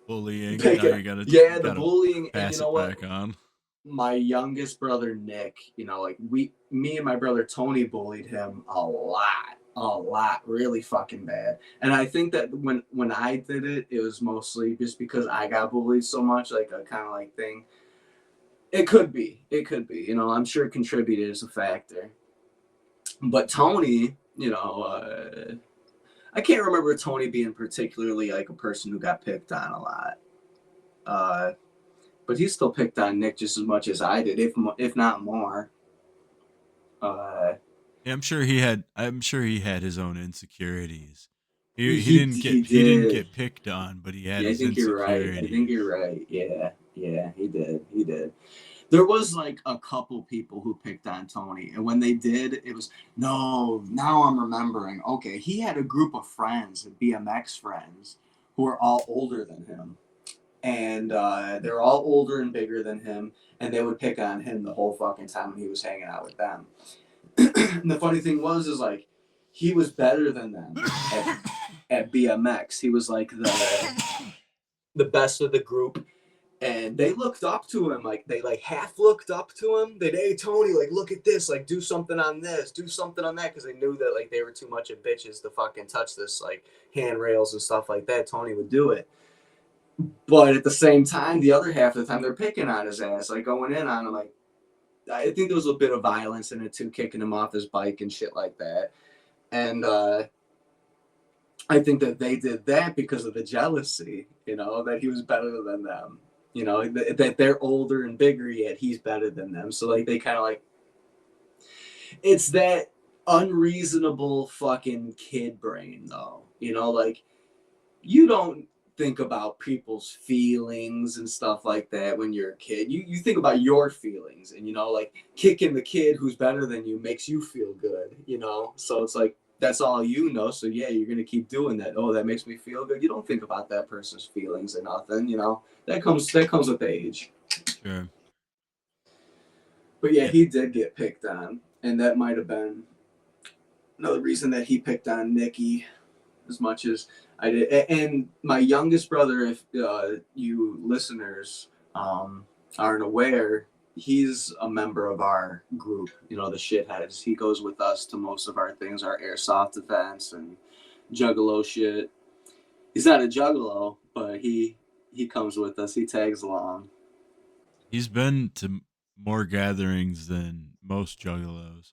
bullying. Now you gotta the bullying, and pass it back on. My youngest brother Nick, like me and my brother Tony bullied him a lot, really fucking bad. And I think that when I did it, it was mostly just because I got bullied so much, like a kind of like thing. It could be, I'm sure it contributed as a factor. But Tony, I can't remember Tony being particularly like a person who got picked on a lot. But he still picked on Nick just as much as I did, if not more. Yeah, I'm sure he had his own insecurities. He didn't get picked on, but he had his insecurities. I think you're right. Yeah, he did. There was like a couple people who picked on Tony, and when they did, it was no. Now I'm remembering. Okay, he had a group of friends, BMX friends, who are all older than him. And they're all older and bigger than him, and they would pick on him the whole fucking time when he was hanging out with them. And the funny thing is like he was better than them at BMX. He was like the best of the group, and they looked up to him. Like they like half looked up to him. They'd, hey Tony, like look at this, like do something on this, do something on that, because they knew that like they were too much of bitches to fucking touch this like handrails and stuff like that. Tony would do it. But at the same time, the other half of the time, they're picking on his ass, like going in on him. Like, I think there was a bit of violence in it too, kicking him off his bike and shit like that. And I think that they did that because of the jealousy, that he was better than them. That they're older and bigger, yet he's better than them. So like they kind of like, it's that unreasonable fucking kid brain, though. Like you don't think about people's feelings and stuff like that when you're a kid. You think about your feelings, and like kicking the kid who's better than you makes you feel good, so it's like that's all so yeah, you're gonna keep doing that. Oh, that makes me feel good. You don't think about that person's feelings or nothing, that comes with age. Sure. But yeah, he did get picked on, and that might have been another reason that he picked on Nikki as much as I did. And my youngest brother, if you listeners aren't aware, he's a member of our group, the shitheads. He goes with us to most of our things, our airsoft events and juggalo shit. He's not a juggalo, but he comes with us. He tags along. He's been to more gatherings than most juggalos.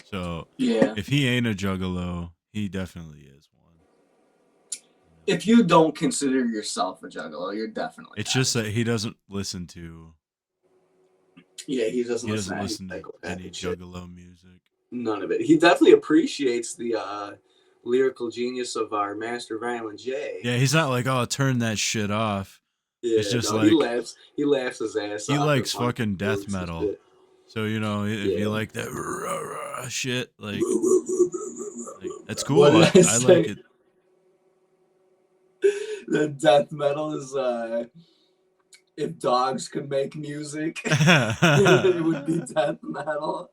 So yeah, if he ain't a juggalo, he definitely is one. If you don't consider yourself a juggalo, you're definitely. It's just that he doesn't listen to. Yeah, he doesn't listen to any juggalo music. None of it. He definitely appreciates the lyrical genius of our master Violent J. Yeah, he's not like, oh, turn that shit off. It's Yeah, just no, he like laughs. He laughs his ass he off at likes funny fucking death jokes and metal. shit. So, you know, if you Yeah. like that shit, like that's What cool. did I I like say? it. The death metal is if dogs could make music, it would be death metal.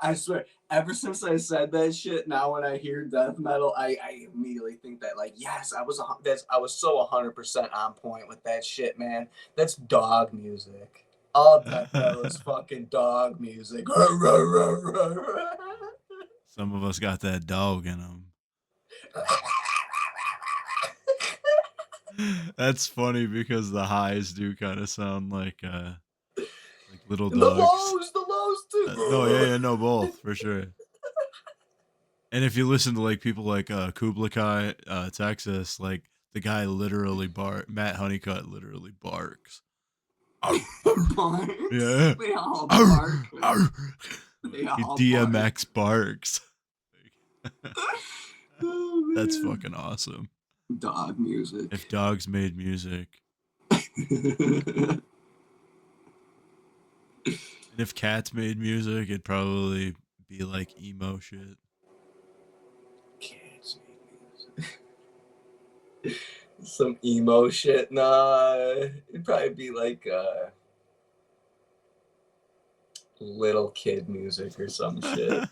I swear, ever since I said that shit, now when I hear death metal, I immediately think that like, yes, I was so 100% on point with that shit, man. That's dog music. All death metal is fucking dog music. Some of us got that dog in them. That's funny because the highs do kind of sound like little And the dogs. lows too. No, yeah, no, both for sure. And if you listen to like people like Kubla Kai, Texas, like the guy literally Matt Honeycutt literally barks. Barks. Yeah. They all bark. They He all DMX barks. Oh, That's man. fucking awesome. Dog music. If dogs made music. And if cats made music, it'd probably be like emo shit. Cats made music. Some emo shit. Nah, it'd probably be like little kid music or some shit.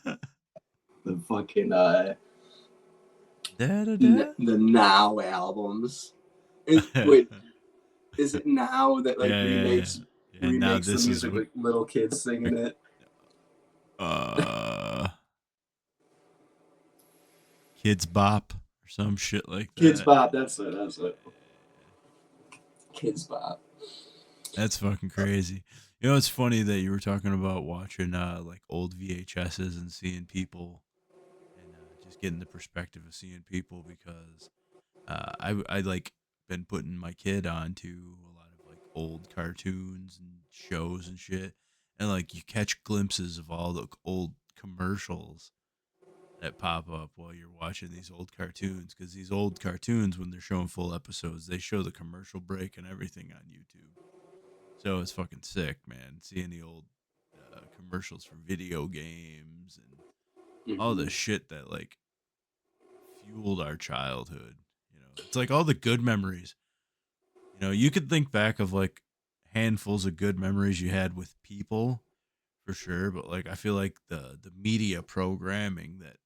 The fucking the Now albums. Wait, is it Now that like remakes Yeah, now the this is music what with little kids singing it? Kids Bop or some shit like that. Kids Bop, that's it. Kids Bop. That's fucking crazy. You know, it's funny that you were talking about watching like old VHSs and seeing people and just getting the perspective of seeing people because I like been putting my kid on to a lot of like old cartoons and shows and shit, and like you catch glimpses of all the old commercials that pop up while you're watching these old cartoons because these old cartoons when they're showing full episodes they show the commercial break and everything on YouTube. So it's fucking sick, man, seeing the old commercials for video games and all the shit that like fueled our childhood. You know, it's like all the good memories. You know, you could think back of like handfuls of good memories you had with people for sure, but like I feel like the media programming that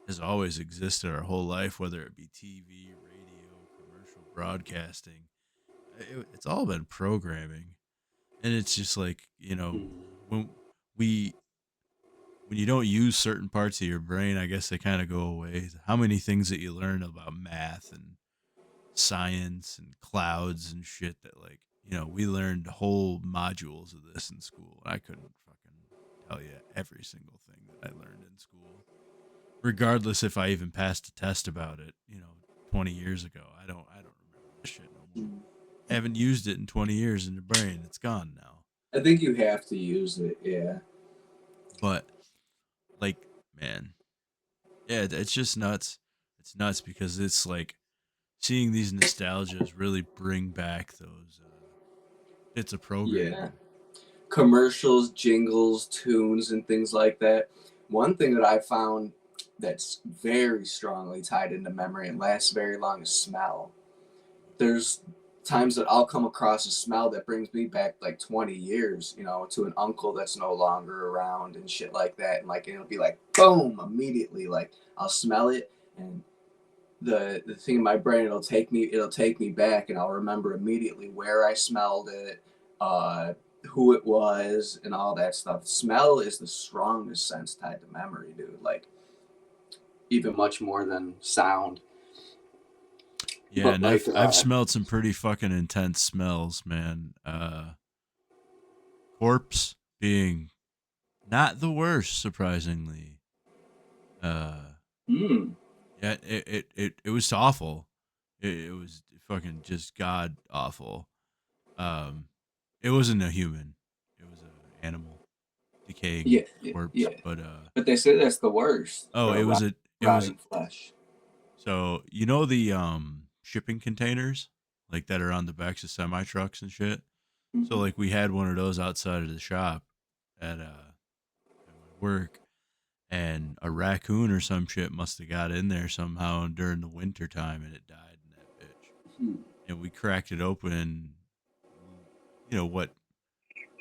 has always existed our whole life, whether it be TV, radio, commercial broadcasting, it's all been programming. And it's just like, you know, when we when you don't use certain parts of your brain, I guess they kind of go away. How many things that you learn about math and science and clouds and shit that like, you know, we learned whole modules of this in school. I couldn't fucking tell you every single thing that I learned in school. Regardless if I even passed a test about it, you know, 20 years ago. I don't remember this shit no more. I haven't used it in 20 years in the brain. It's gone now. I think you have to use it, yeah. But like, man, yeah, it's just nuts. It's nuts because it's like seeing these nostalgias really bring back those bits of programming. Yeah. Commercials, jingles, tunes, and things like that. One thing that I found that's very strongly tied into memory and lasts very long is smell. There's times that I'll come across a smell that brings me back like 20 years, you know, to an uncle that's no longer around and shit like that. And like it'll be like boom, immediately. Like I'll smell it and the thing in my brain it'll take me back and I'll remember immediately where I smelled it, who it was and all that stuff. Smell is the strongest sense tied to memory, dude. Like even much more than sound. Yeah, But and like I've smelled some pretty fucking intense smells, man. Corpse being not the worst, surprisingly. Yeah, it was awful. It was fucking just god awful. It wasn't a human. It was an animal, decaying corpse. Yeah. But But they say that's the worst. oh, it was rotting flesh. so you know the shipping containers. like that are on the backs of semi trucks and shit. So Mhm. like we had one of those outside of the shop at my work, and a raccoon or some shit must have got in there somehow during the winter time, and it died in that bitch. Hmm. And we cracked it open, what,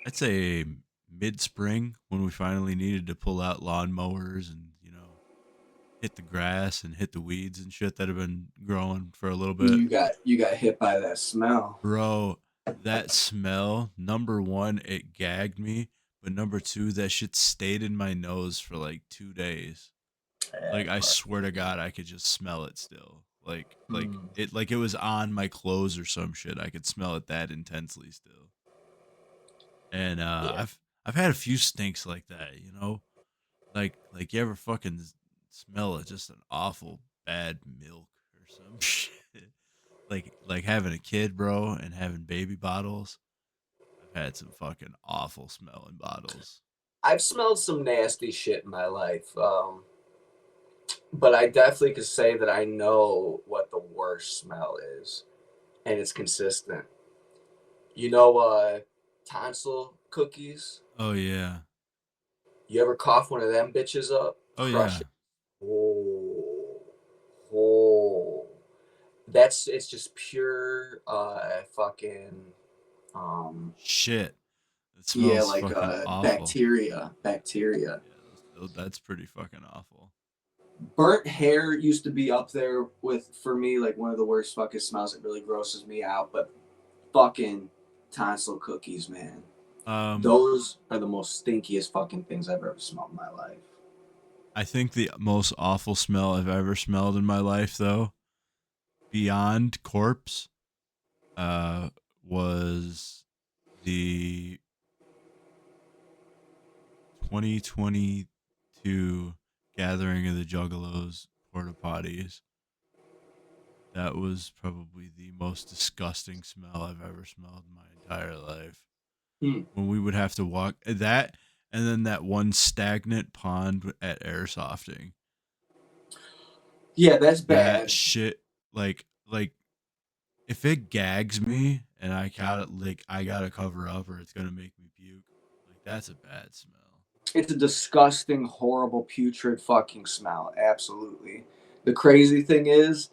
I'd say mid spring, when we finally needed to pull out lawnmowers and hit the grass and hit the weeds and shit that have been growing for a little bit. You got hit by that smell. Bro, that smell, number one, it gagged me, but number two, that shit stayed in my nose for like 2 days. Like, That I part. swear to God, I could just smell it still. Hmm. Like it was on my clothes or some shit. I could smell it that intensely still. And Yeah. I've had a few stinks like that, like you ever fucking smell it, just an awful bad milk or some shit. Like having a kid, bro, and having baby bottles. I've had some fucking awful smelling bottles. I've smelled some nasty shit in my life, but I definitely could say that I know what the worst smell is, and it's consistent. You know, tonsil cookies. Oh yeah. You ever cough one of them bitches up? Oh Crush yeah. it. Oh, oh. It's just pure fucking Shit. It yeah, smells like fucking awful. bacteria. Yeah, that's pretty fucking awful. Burnt hair used to be up there with, for me, like one of the worst fucking smells. It really grosses me out. But fucking tonsil cookies, man. Um, Those are the most stinkiest fucking things I've ever smelled in my life. I think the most awful smell I've ever smelled in my life, though, beyond corpse, uh, was the 2022 Gathering of the Juggalos porta potties. That was probably the most disgusting smell I've ever smelled in my entire life. Hmm. When we would have to walk that, and then that one stagnant pond at airsofting. Yeah, that's That bad. shit, like if it gags me and I gotta cover up or it's gonna make me puke. Like that's a bad smell. It's a disgusting, horrible, putrid fucking smell. Absolutely. The crazy thing is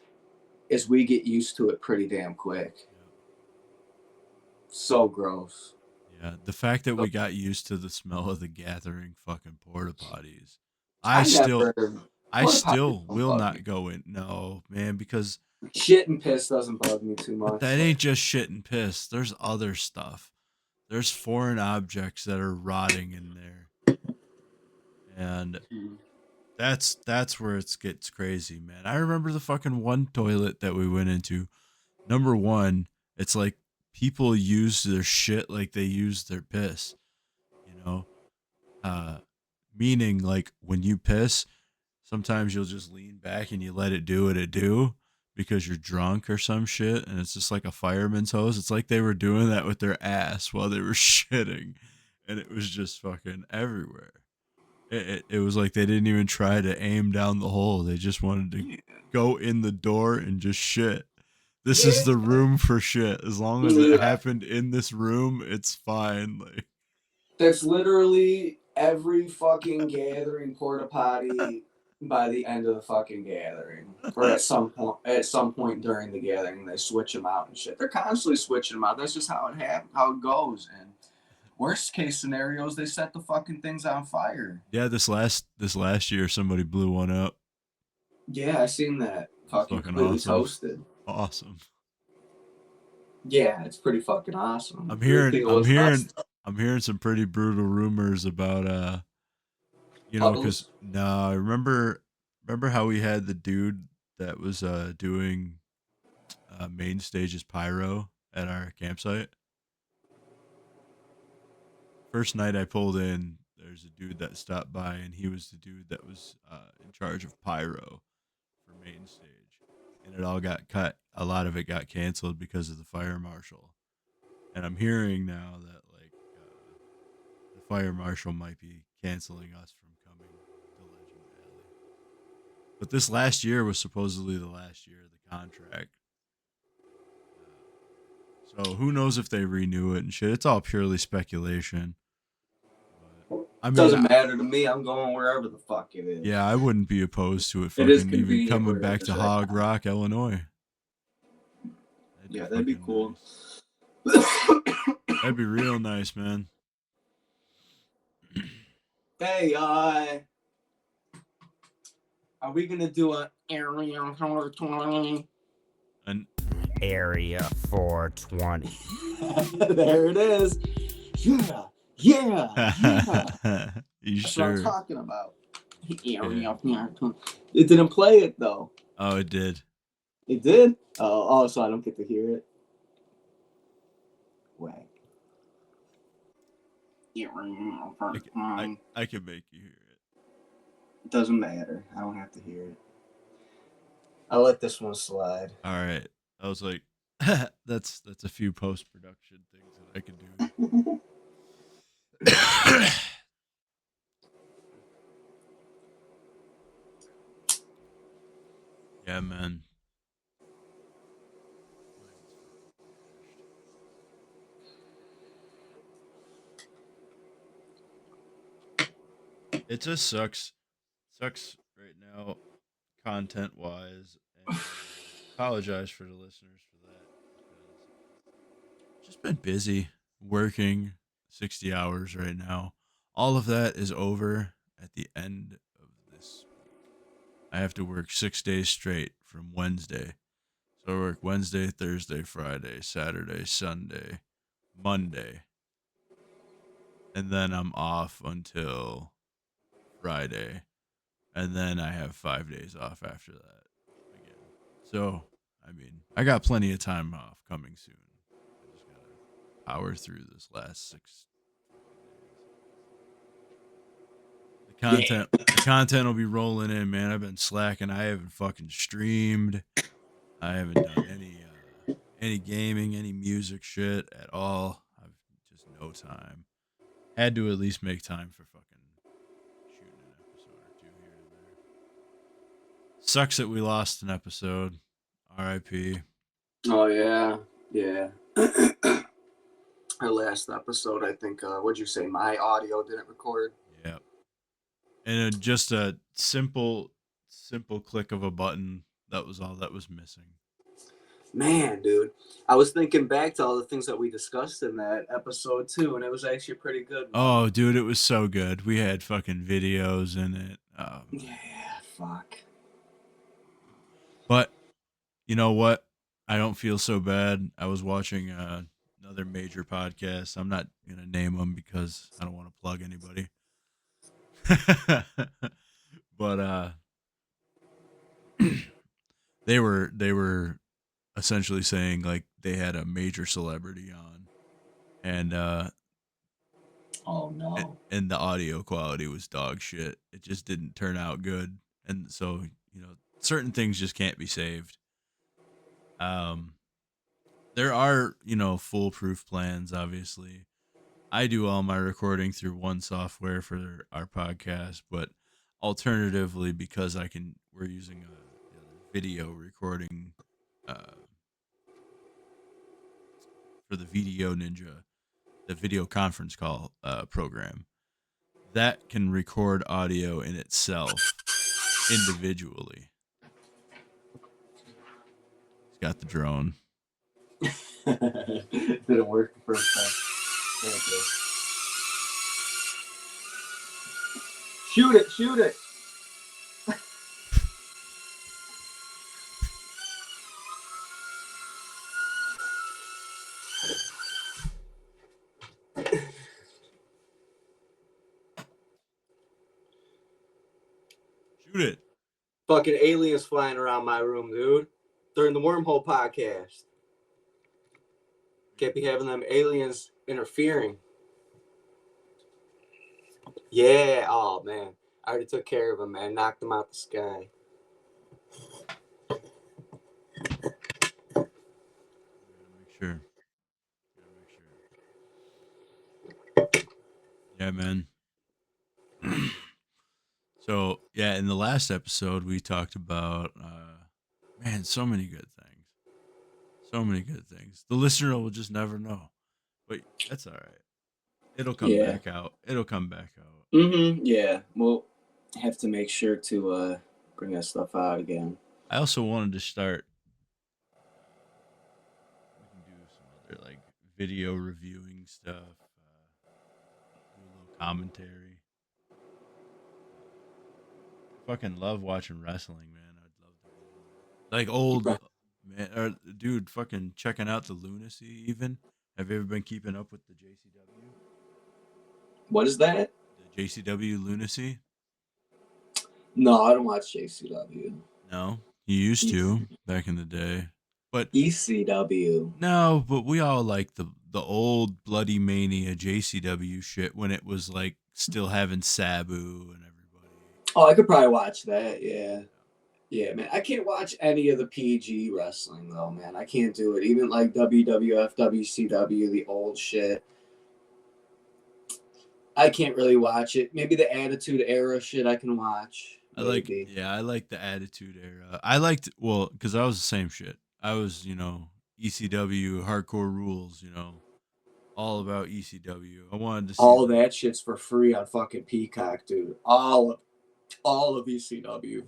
we get used to it pretty damn quick. Yep. So gross. Yeah, the fact that we got used to the smell of the gathering fucking porta potties. I I still never I porta potties still don't will bug me. not go in. No, man, because Shit and piss doesn't bug me too but much. that ain't just shit and piss. There's other stuff. There's foreign objects that are rotting in there. And that's where it gets crazy, man. I remember the fucking one toilet that we went into. Number one, it's like people use their shit like they use their piss, you know? Uh Meaning like when you piss, sometimes you'll just lean back and you let it do what it do because you're drunk or some shit, and it's just like a fireman's hose. It's like they were doing that with their ass while they were shitting, and it was just fucking everywhere. It was like they didn't even try to aim down the hole. They just wanted to go in the door and just shit. This is the room for shit. As long as it Yeah. happened in this room, it's fine. Like That's literally every fucking gathering porta potty by the end of the fucking gathering, or at some point during the gathering, they switch them out and shit. They're constantly switching them out. That's just how it goes. And worst case scenarios, they set the fucking things on fire. yeah, this last year somebody blew one up. Yeah, I seen that. It was Fucking fucking completely awesome. toasted. Awesome. Yeah, it's pretty fucking awesome. I'm Weird hearing thing it I'm was hearing us. I'm hearing some pretty brutal rumors about cuz Puddles. no, I remember how we had the dude that was doing main stage's pyro at our campsite. First night I pulled in, there's a dude that stopped by, and he was the dude that was in charge of pyro for main stage, and it all got cut. A lot of it got canceled because of the fire marshal, and I'm hearing now that like the fire marshal might be canceling us from coming to Legend Valley. But this last year was supposedly the last year of the contract. So who knows if they renew it and shit. It's all purely speculation. But, I mean, Doesn't matter to me. I'm going wherever the fuck it is. Yeah, I wouldn't be opposed to it It is fucking even convenient coming where it back is to right Hog now. Rock, Illinois. That'd be cool. Nice. That'd be real nice, man. Hey, are we gonna do a Area 420? And Area 420. There it is. Yeah. You That's sure? what I'm talking about. Area 420. It didn't play it though. Oh, it did. It did? Oh, so I don't get to hear it. Whack. I can make you hear it. It doesn't matter. I don't have to hear it. I'll let this one slide. All right. I was like, that's a few post-production things that I could do. Yeah, man. It just sucks right now, content wise, and apologize for the listeners for that because just been busy working 60 hours right now. All of that is over at the end of this week. I have to work 6 days straight from Wednesday. So I work Wednesday, Thursday, Friday, Saturday, Sunday, Monday. And then I'm off until Friday. And then I have 5 days off after that again. So, I mean, I got plenty of time off coming soon. I just got to power through this last 6 days. The content will be rolling in, man. I've been slacking. I haven't fucking streamed. I haven't done any gaming, any music shit at all. I've just no time. Had to at least make time for fucking shooting an episode or two here and there. Sucks that we lost an episode. R.I.P. Oh yeah. Our last episode, I think. What'd you say? My audio didn't record. Yep. And just a simple click of a button. That was all that was missing. Man, dude, I was thinking back to all the things that we discussed in that episode too, and it was actually pretty good. Oh, dude, it was so good. We had fucking videos in it. Yeah, fuck. But you know what? I don't feel so bad. I was watching another major podcast. I'm not gonna name them because I don't want to plug anybody. But they were essentially saying like they had a major celebrity on, and Oh no. and the audio quality was dog shit. It just didn't turn out good, and so certain things just can't be saved. There are foolproof plans. Obviously, I do all my recording through one software for our podcast, but alternatively, because we're using a video recording for the Video Ninja, the video conference call program that can record audio in itself individually. He's got the drone. Didn't work the first time. Shoot it. Shoot it. Fucking aliens flying around my room, dude. During the Wormhole podcast. Can't be having them aliens interfering. Yeah, oh man. I already took care of him, man. Knocked him out the sky. Make sure. Yeah, man. So, yeah, in the last episode, we talked about, so many good things. So many good things. The listener will just never know. But that's all right. It'll come Yeah. back out. It'll come back out. Yeah. We'll have to make sure to bring that stuff out again. I also wanted to start. We can do some other like video reviewing stuff. Do a little commentary. Fucking love watching wrestling, man. I'd love to get in there. Like old man, or dude, fucking checking out the lunacy. Even have you ever been keeping up with the JCW? What is that? The JCW lunacy? No, I don't watch JCW. No, you used to back in the day, but ECW. no, but we all like the old Bloody Mania JCW shit when it was like still having Sabu and everybody. Oh, I could probably watch that. Yeah. Yeah, man. I can't watch any of the PG wrestling though, man. I can't do it. Even like WWF, WCW, the old shit. I can't really watch it. Maybe the Attitude Era shit I can watch. Maybe. I like the Attitude Era. I liked because I was the same shit. I was ECW Hardcore Rules, all about ECW. I wanted to see all that shit's for free on fucking Peacock, dude. All of ECW.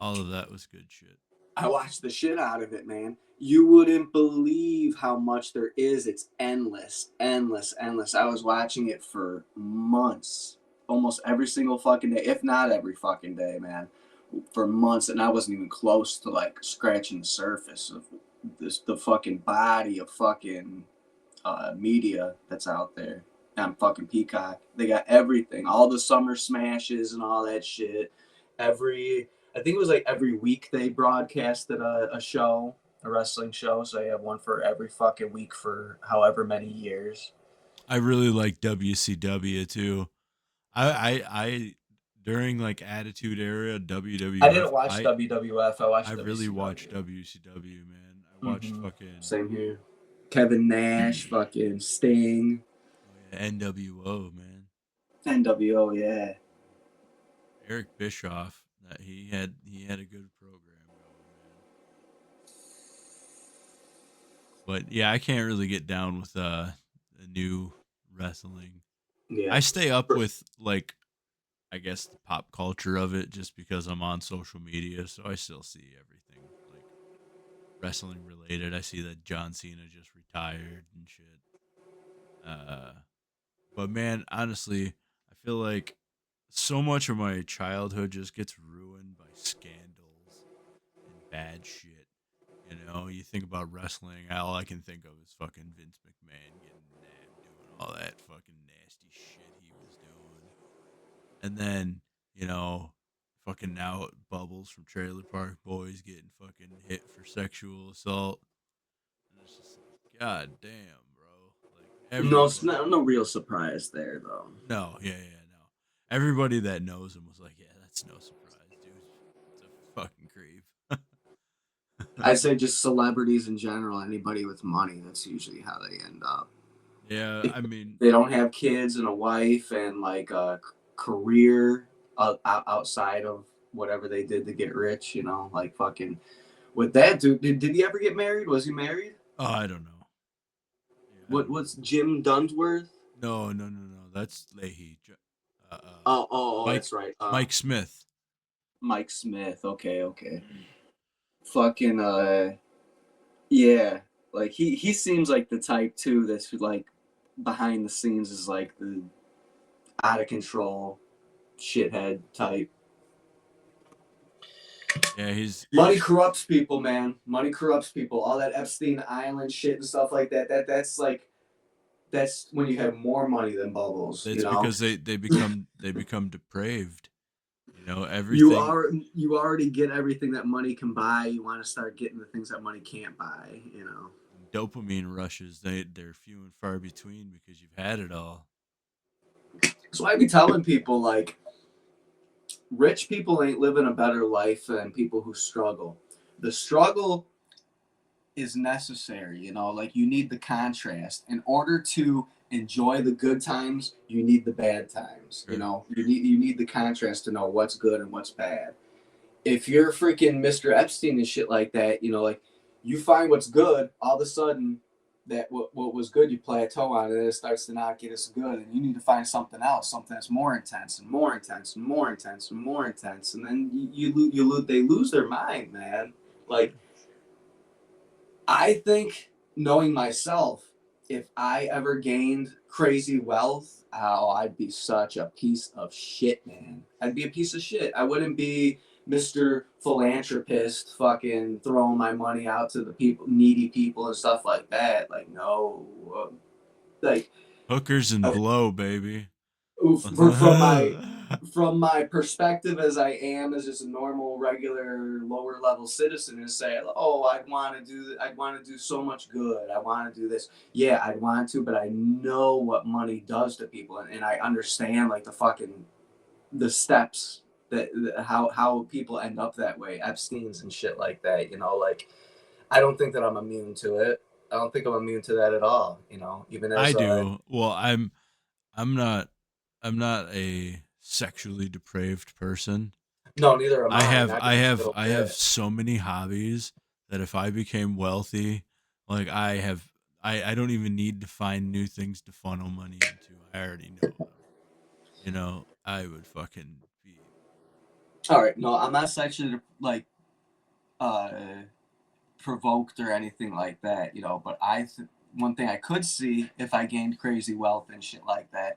All of that was good shit. I watched the shit out of it, man. You wouldn't believe how much there is. It's endless. I was watching it for months, almost every single fucking day, if not every fucking day, man, for months. And I wasn't even close to like scratching the surface of the fucking body of fucking media that's out there on fucking Peacock. They got everything, all the summer smashes and all that shit. I think it was like every week they broadcasted a show, a wrestling show. So they have one for every fucking week for however many years. I really like WCW too. I during like Attitude Era WWF. I didn't watch WWF. I really watched WCW, man. I watched fucking same here. Kevin Nash, fucking Sting. Oh, yeah, NWO, man. NWO, yeah. Eric Bischoff. He had a good program going, man. But yeah, I can't really get down with the new wrestling. Yeah. I stay up with like I guess the pop culture of it just because I'm on social media, so I still see everything like wrestling related. I see that John Cena just retired and shit. But man, honestly, I feel like so much of my childhood just gets ruined by scandals and bad shit. You think about wrestling, all I can think of is fucking Vince McMahon getting nabbed doing all that fucking nasty shit he was doing. And then, fucking now Bubbles from Trailer Park Boys getting fucking hit for sexual assault. And it's just like, god damn, bro. Like no, it's no real surprise there though. No. Everybody that knows him was like, yeah, that's no surprise, dude. It's a fucking creep. I say just celebrities in general, anybody with money, that's usually how they end up. Yeah, I mean, they don't have kids and a wife and like a career outside of whatever they did to get rich, like fucking with that dude. Did he ever get married? Was he married? Oh, I don't know. Yeah, what's Jim Dunsworth? No. That's Leahy. Mike, that's right. Mike Smith. Mike Smith. Okay. Fucking yeah. Like he seems like the type too that's like behind the scenes is like the out of control shithead type. Yeah, money corrupts people, man. Money corrupts people. All that Epstein Island shit and stuff like that. That's when you have more money than Bubbles. It's because they become depraved. Everything. You already get everything that money can buy. You want to start getting the things that money can't buy. Dopamine rushes. They're few and far between because you've had it all. So I be telling people like, rich people ain't living a better life than people who struggle. The struggle is necessary, like you need the contrast. In order to enjoy the good times, you need the bad times. Right. You need the contrast to know what's good and what's bad. If you're freaking Mr. Epstein and shit like that, like you find what's good, all of a sudden that what was good you plateau on, and it starts to not get as good, and you need to find something else, something that's more intense and more intense and more intense and more intense, and then they lose their mind, man. Like, I think, knowing myself, if I ever gained crazy wealth, oh, I'd be such a piece of shit, man. I'd be a piece of shit. I wouldn't be Mr. Philanthropist fucking throwing my money out to the people, needy people and stuff like that. Like, no. Like, Hookers and blow, baby. from my perspective as I am as just a normal, regular, lower level citizen, and say, oh, I'd want to do so much good. I want to do this. Yeah, I'd want to, but I know what money does to people, and I understand like the steps that how people end up that way, Epstein's and shit like that. You know, like, I don't think that I'm immune to it. I don't think I'm immune to that at all. You know, even as I do. Well, I'm not a sexually depraved person. No, neither am I. I have so many hobbies that if I became wealthy, like I don't even need to find new things to funnel money into. I already know them. You know, I would fucking be. All right, no, I'm not sexually like provoked or anything like that, you know. But one thing I could see if I gained crazy wealth and shit like that.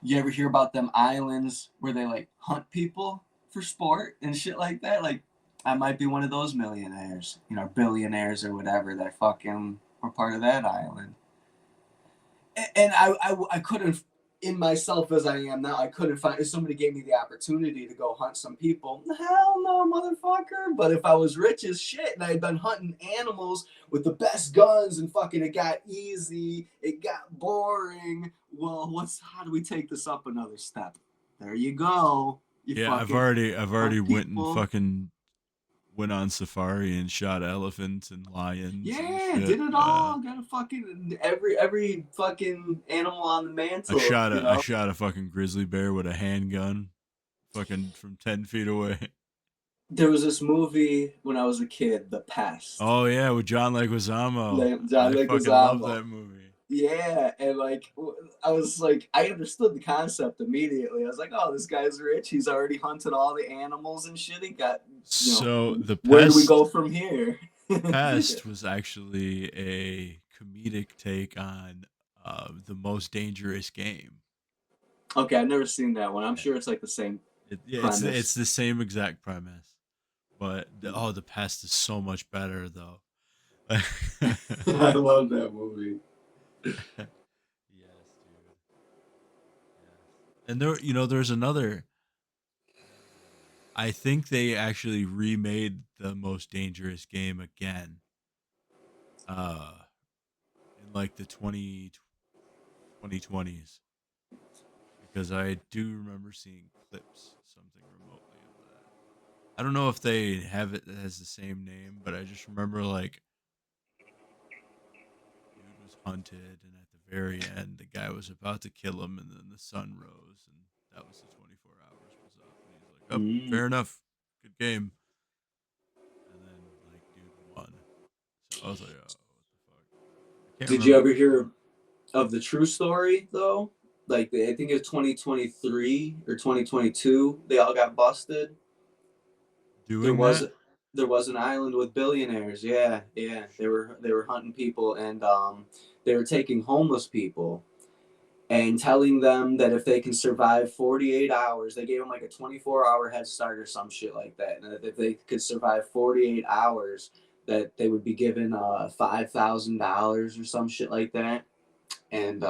You ever hear about them islands where they like hunt people for sport and shit like that? Like, I might be one of those millionaires, you know, billionaires or whatever that fucking were part of that island. And I couldn't, in myself as I am now, I couldn't find, if somebody gave me the opportunity to go hunt some people, hell no, motherfucker. But if I was rich as shit and I had been hunting animals with the best guns and fucking it got easy, it got boring, well, how do we take this up another step? There you go. I've already went and fucking went on safari and shot elephants and lions. Yeah, did it all. Got a fucking every fucking animal on the mantle. I shot a fucking grizzly bear with a handgun, fucking from 10 feet away. There was this movie when I was a kid, The Pest. Oh yeah, with John Leguizamo. I fucking love that movie. Yeah, and like I was like, I understood the concept immediately. I was like, oh, this guy's rich. He's already hunted all the animals and shit. He got. The Pest, where do we go from here? Pest was actually a comedic take on the Most Dangerous Game. Okay, I've never seen that one. I'm sure it's like the same. It's the same exact premise, but the Pest is so much better though. I love that movie. Yes, dude. Yes. And there's another. I think they actually remade the Most Dangerous Game again. In like the 2020s. Because I do remember seeing clips, something remotely of that. I don't know if they have it as the same name, but I just remember like dude was hunted, and at the very end, the guy was about to kill him, and then the sun rose, and that was the 24 hours was up, and he's like, "Oh, fair enough, good game." And then like dude won, so I was like, "Oh, what the fuck?" Did you ever hear of the true story though? Like, I think it's 2023 or 2022. They all got busted. There was an island with billionaires. Yeah. They were hunting people, and they were taking homeless people and telling them that if they can survive 48 hours, they gave them like a 24-hour head start or some shit like that. And if they could survive 48 hours, that they would be given $5,000 or some shit like that. And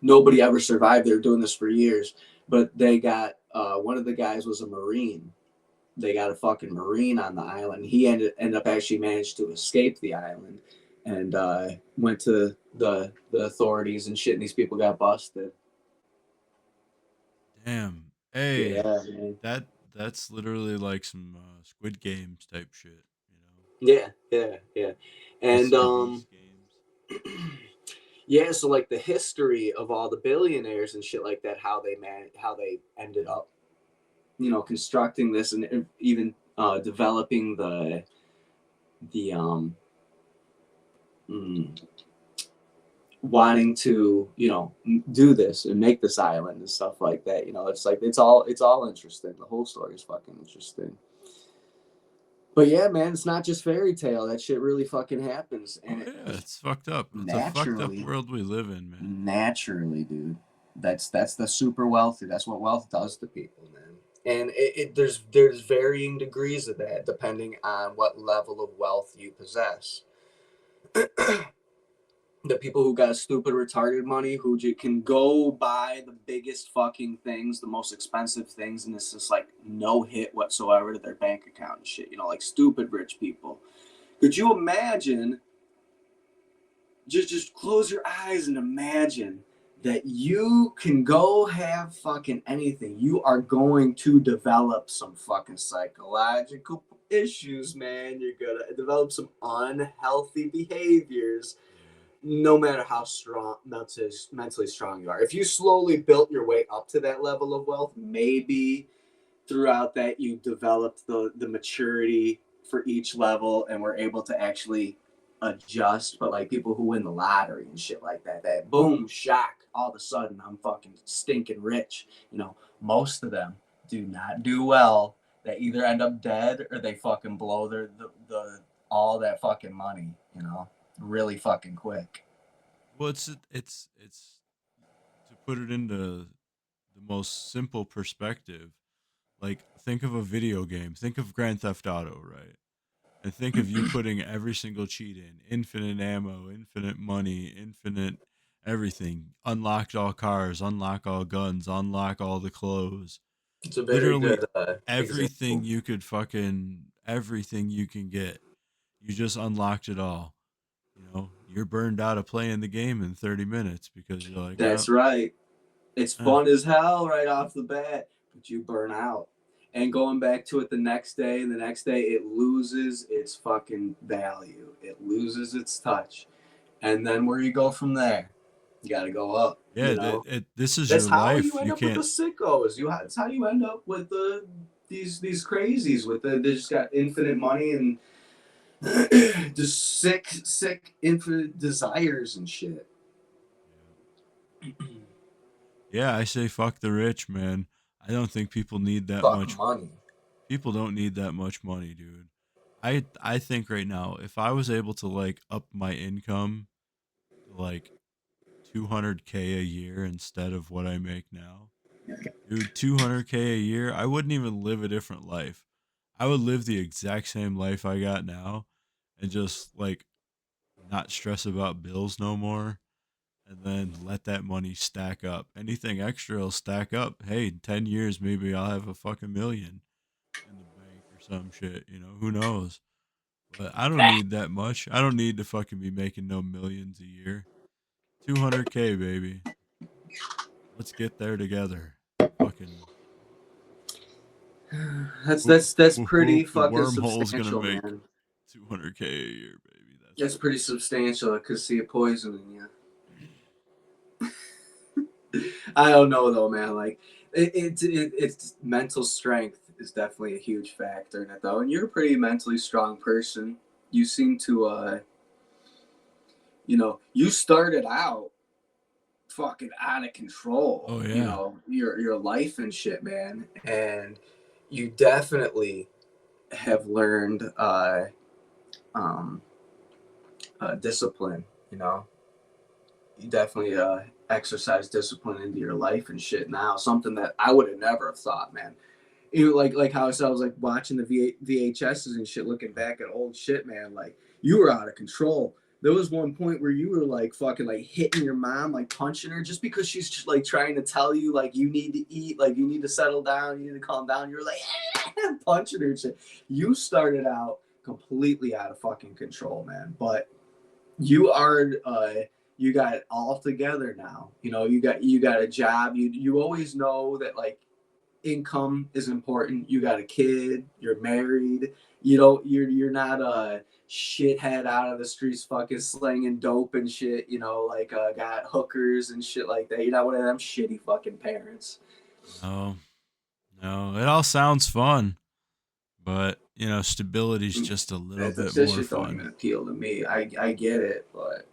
nobody ever survived. They were doing this for years, but they got one of the guys was a Marine. They got a fucking Marine on the island. He ended up actually managed to escape the island and went to the authorities and shit, and these people got busted. Damn. Hey, yeah, man. That's literally like some Squid Games type shit, Yeah. And yeah, so like the history of all the billionaires and shit like that, how they ended up, constructing this and even developing the the wanting to, do this and make this island and stuff like that. It's like it's all interesting. The whole story is fucking interesting. But yeah, man, it's not just fairy tale. That shit really fucking happens, Oh and it yeah, it's fucked up. It's a fucked up naturally, world we live in, man. naturally, dude. That's the super wealthy. That's what wealth does to people, man. And there's varying degrees of that depending on what level of wealth you possess. The people who got stupid retarded money who can go buy the biggest fucking things, the most expensive things, and it's just like no hit whatsoever to their bank account and shit, like stupid rich people. Could you imagine, just close your eyes and imagine that you can go have fucking anything. You are going to develop some fucking psychological issues, man. You're gonna develop some unhealthy behaviors no matter how strong, mentally strong you are. If you slowly built your way up to that level of wealth, maybe throughout that you developed the maturity for each level and were able to actually adjust. But like people who win the lottery and shit like that boom shock, all of a sudden I'm fucking stinking rich. Most of them do not do well. They either end up dead or they fucking blow the all that fucking money, really fucking quick. Well, it's to put it into the most simple perspective. Like, think of a video game. Think of Grand Theft Auto, right? And think of you putting every single cheat in, infinite ammo, infinite money, infinite everything, unlocked all cars, unlock all guns, unlock all the clothes. It's a very Literally good everything example. you could everything you can get. You just unlocked it all. You're burned out of playing the game in 30 minutes because you're like, oh, That's right. It's fun as hell right off the bat, but you burn out. And going back to it the next day, and the next day, it loses its fucking value. It loses its touch. And then where you go from there? You got to go up, yeah, this is That's your how you life. end You up with the can't. sickos. That's how you end up with these crazies with they just got infinite money and just sick infinite desires and shit. Yeah, I say fuck the rich, man. I don't think people need that Fuck much. money. People don't need that much money, dude. I think right now, if I was able to like up my income to like 200K a year instead of what I make now, dude, 200K a year, I wouldn't even live a different life. I would live the exact same life I got now and just like not stress about bills no more and then let that money stack up. Anything extra will stack up. Hey, in 10 years, maybe I'll have a fucking million in the bank or some shit, who knows? But I don't need that much. I don't need to fucking be making no millions a year. 200K, baby. Let's get there together. Fucking That's pretty the fucking wormhole's gonna substantial, make man. 200K a year, baby. That's That's what pretty substantial. I could see a poison in you. I don't know though, man. Like it's mental strength is definitely a huge factor in it though. And you're a pretty mentally strong person. You seem to you started out fucking out of control. Oh yeah. Your life and shit, man. And you definitely have learned um discipline, you definitely exercise discipline into your life and shit now. Something that I would have never thought, man. Like how I said, I was like watching the VHSs and shit, looking back at old shit, man. Like you were out of control. There was one point where you were like fucking like hitting your mom, like punching her, just because she's just like trying to tell you like you need to eat, like you need to settle down, you need to calm down. You're like punching her and shit. You started out completely out of fucking control, man. But you are you got it all together now. You got a job. You always know that like income is important. You got a kid, you're married, you're not a shithead out of the streets fucking slinging dope and shit, like got hookers and shit like that. You're not one of them shitty fucking parents. No. No. It all sounds fun. But stability's just a little bit That more shit don't even fun. appeal to me. I get it, but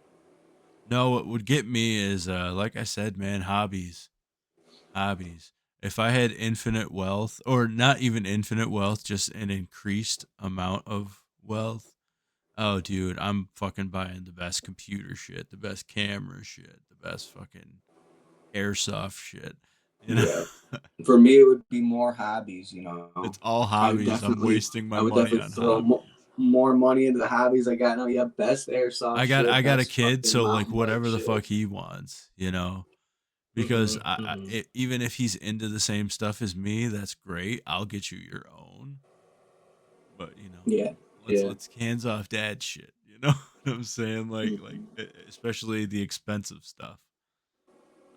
No, what would get me is like I said, man, hobbies. If I had infinite wealth, or not even infinite wealth, just an increased amount of wealth, oh, dude, I'm fucking buying the best computer shit, the best camera shit, the best fucking airsoft shit. You know, yeah. For me, it would be more hobbies. it's all I would hobbies. I'm definitely, wasting I my would money definitely on throw hobbies. more money into the hobbies I got now. Yeah, best airsoft I shit, got a best kid, fucking so like mountain bike whatever the shit. fuck he wants, because Hmm. Hmm. even if he's into the same stuff as me, that's great. I'll get you your own, but Yeah, let's yeah. let's hands off dad shit. You know what I'm saying? Like Hmm. especially the expensive stuff.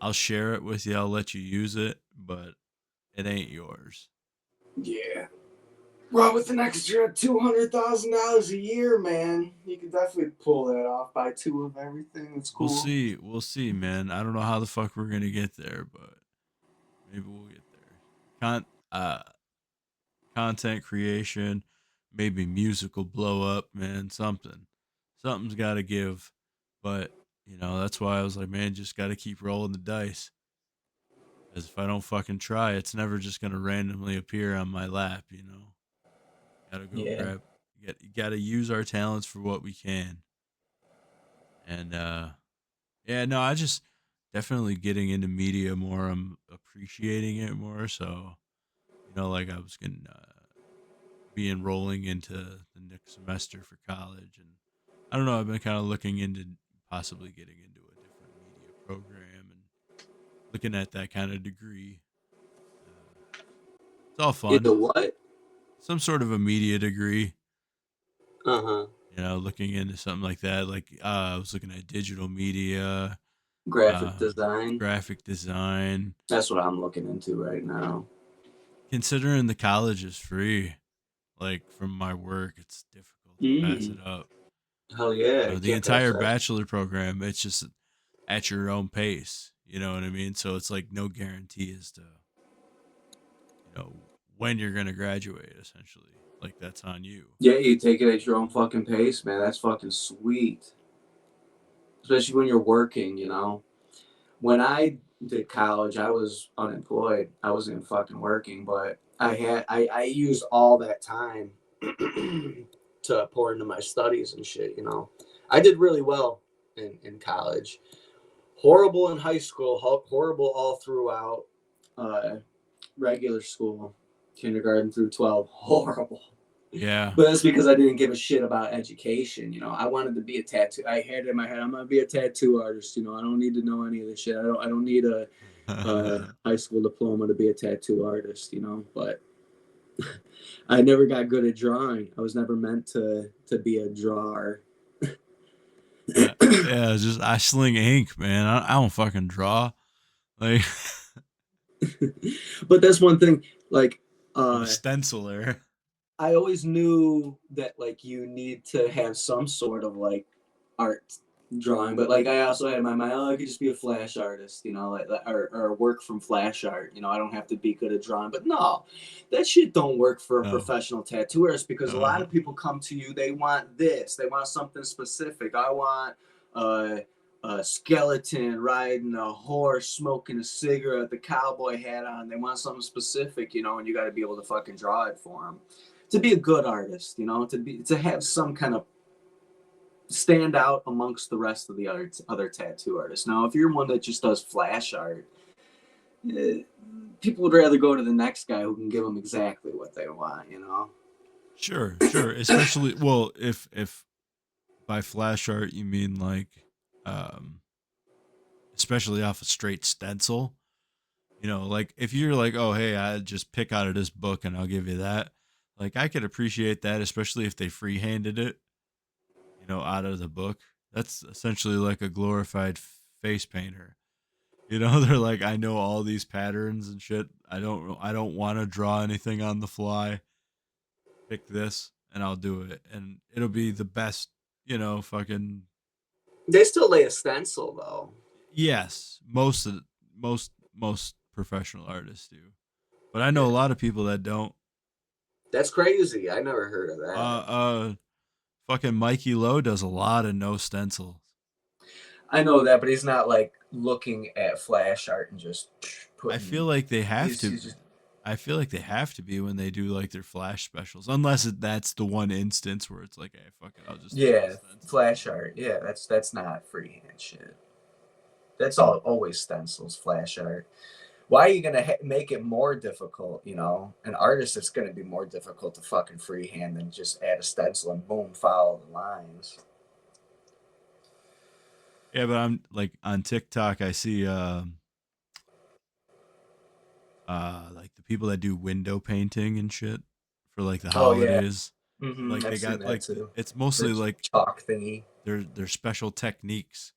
I'll share it with you. I'll let you use it, but it ain't yours. Yeah. Well, with an extra $200,000 a year, man, you could definitely pull that off. Buy two of everything. It's We'll cool. see. We'll see, man. I don't know how the fuck we're gonna get there, but maybe we'll get there. Con uh Content creation, maybe musical blow up, man. Something's got to give. But that's why I was like, man, just got to keep rolling the dice. Because if I don't fucking try, it's never just gonna randomly appear on my lap. Gotta go Yeah. grab. Gotta use our talents for what we can. And yeah, no, I just definitely getting into media more. I'm appreciating it more. So like I was gonna be enrolling into the next semester for college, and I don't know. I've been kind of looking into possibly getting into a different media program and looking at that kind of degree. It's all Into fun. what? Some sort of a media degree. Uh huh. Looking into something like that. Like I was looking at digital media, Graphic um, design. graphic design. That's what I'm looking into right now. Considering the college is free, like from my work, it's difficult to pass Mm. it up. Hell yeah, The can't pass entire that. bachelor program, it's just at your own pace. You know what I mean? So it's like no guarantee as to when you're gonna graduate. Essentially, like that's on you. Yeah, you take it at your own fucking pace, man. That's fucking sweet. Especially when you're working. When I did college, I was unemployed. I wasn't fucking working, but I used all that time to pour into my studies and shit. I did really well in college. Horrible in high school, horrible all throughout uh, regular school, kindergarten through 12. Horrible. Yeah. But that's because I didn't give a shit about education. I wanted to be a tattoo. I had it in my head, I'm gonna be a tattoo artist. I don't need to know any of this shit. I don't need a high school diploma to be a tattoo artist. But I never got good at drawing. I was never meant to be a drawer. Yeah, yeah. Just I sling ink, man. I don't fucking draw. Like But that's one thing. Like, I'm a uh, stenciler. I always knew that like you need to have some sort of like art drawing, but like I also had in my mind, I could just be a flash artist, or work from flash art. I don't have to be good at drawing. But no, that shit don't work for a No, professional tattoo artist because a lot no. of people come to you, they want this, they want something specific. I want a skeleton riding a horse, smoking a cigarette, the cowboy hat on. They want something specific, and you got to be able to fucking draw it for them to be a good artist, to have some kind of stand out amongst the rest of the other tattoo artists. Now, if you're one that just does flash art, eh, people would rather go to the next guy who can give them exactly what they want. Sure, sure. Especially well, if by flash art you mean like, um, especially off a straight stencil. Like if you're like, oh hey, I just pick out of this book and I'll give you that. Like I could appreciate that, especially if they free-handed it, out of the book. That's essentially like a glorified face painter. They're like, I know all these patterns and shit. I don't want to draw anything on the fly. Pick this and I'll do it. And it'll be the best, fucking They still lay a stencil though. yes. Most professional artists do. But I know a Yeah. lot of people that don't. That's crazy. I never heard of that. Fucking Mikey Lowe does a lot of no stencils. I know that, but he's not like looking at flash art and just putting. I feel like they have to. He's just, I feel like they have to be when they do like their flash specials, unless that's the one instance where it's like, hey, fuck it, I'll just yeah, flash art. Yeah, that's not freehand shit. That's always stencils, flash art. Why are you gonna make it more difficult? You know, an artist, it's gonna be more difficult to fucking freehand than just add a stencil and boom, follow the lines. Yeah, but I'm like on TikTok, I see like the people that do window painting and shit for like the holidays. Mm-hmm. Like I've they seen got that like too. it's mostly The like chalk thingy. their special techniques.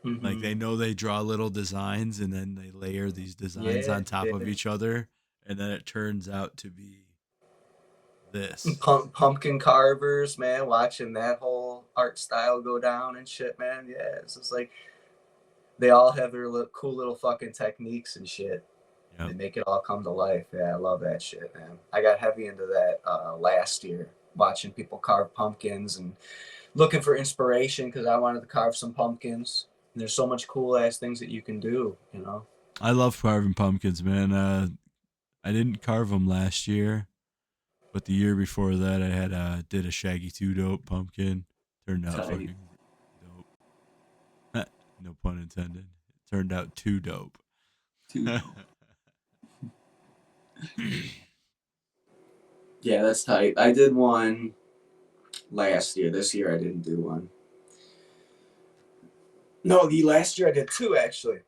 Mm-hmm. Like they know they draw little designs and then they layer these designs on top of each other, and then it turns out to be this. Pumpkin carvers, man, watching that whole art style go down and shit, man. Yeah, it's just like they all have their cool little fucking techniques and shit. Yep. They make it all come to life. Yeah, I love that shit, man. I got heavy into that last year, watching people carve pumpkins and looking for inspiration because I wanted to carve some pumpkins. And there's so much cool ass things that you can do, you know. I love carving pumpkins, man. I didn't carve them last year, but the year before that, I had did a Shaggy 2 Dope pumpkin. Turned out fucking dope. No pun intended. It turned out too dope. Too dope. Yeah, that's tight. I did one last year. This year I didn't do one. No, the last year I did two, actually.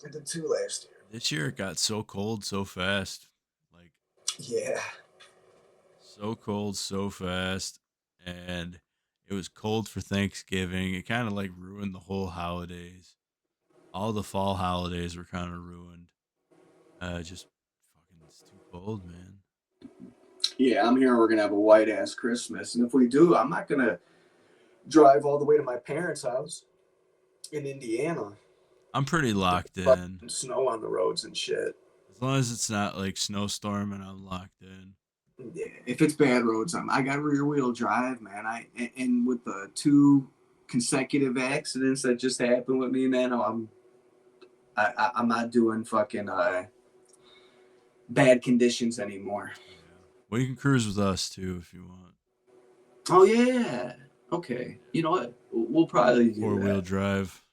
I did two last year. This year it got so cold so fast. Like, yeah. So cold so fast. And it was cold for Thanksgiving. It kind of like ruined the whole holidays. All the fall holidays were kind of ruined. Just fucking, it's too cold, man. Yeah, I'm hearing we're going to have a white ass Christmas. And if we do, I'm not going to drive all the way to my parents' house in Indiana. I'm pretty locked in. Snow on the roads and shit. As long as it's not like snowstorm and I'm locked in. Yeah, if it's bad roads, I got rear wheel drive, man. And with the 2 consecutive accidents that just happened with me, man, I'm not doing fucking bad conditions anymore. Yeah. Well, you can cruise with us too if you want. Oh yeah. Okay. You know what? We'll probably do 4-wheel drive.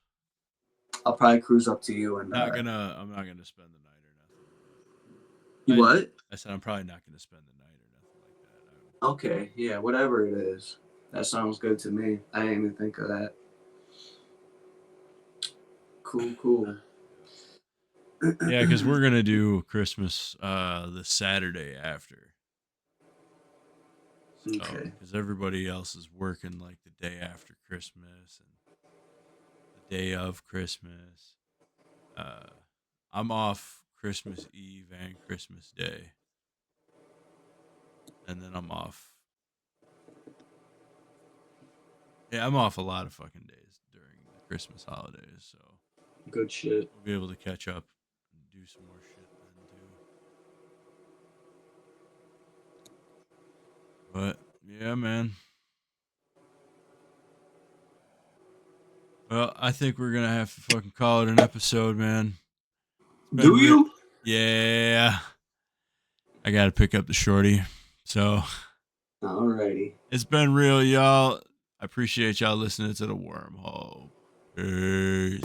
I'll probably cruise up to you and I'm not gonna spend the night or nothing. You what? I said I'm probably not gonna spend the night or nothing like that. Okay. Yeah. Whatever it is. That sounds good to me. I didn't even think of that. Cool. Yeah, because we're gonna do Christmas the Saturday after. So, okay. Because everybody else is working like the day after Christmas and the day of Christmas. I'm off Christmas Eve and Christmas Day, and then I'm off. Yeah, I'm off a lot of fucking days during the Christmas holidays, so good shit. We'll be able to catch up and do some more shit then too. But yeah, man. Well, I think we're gonna have to fucking call it an episode, man. Do you? Yeah. I gotta pick up the shorty. So alrighty. It's been real, y'all. I appreciate y'all listening to the Wormhole. Peace.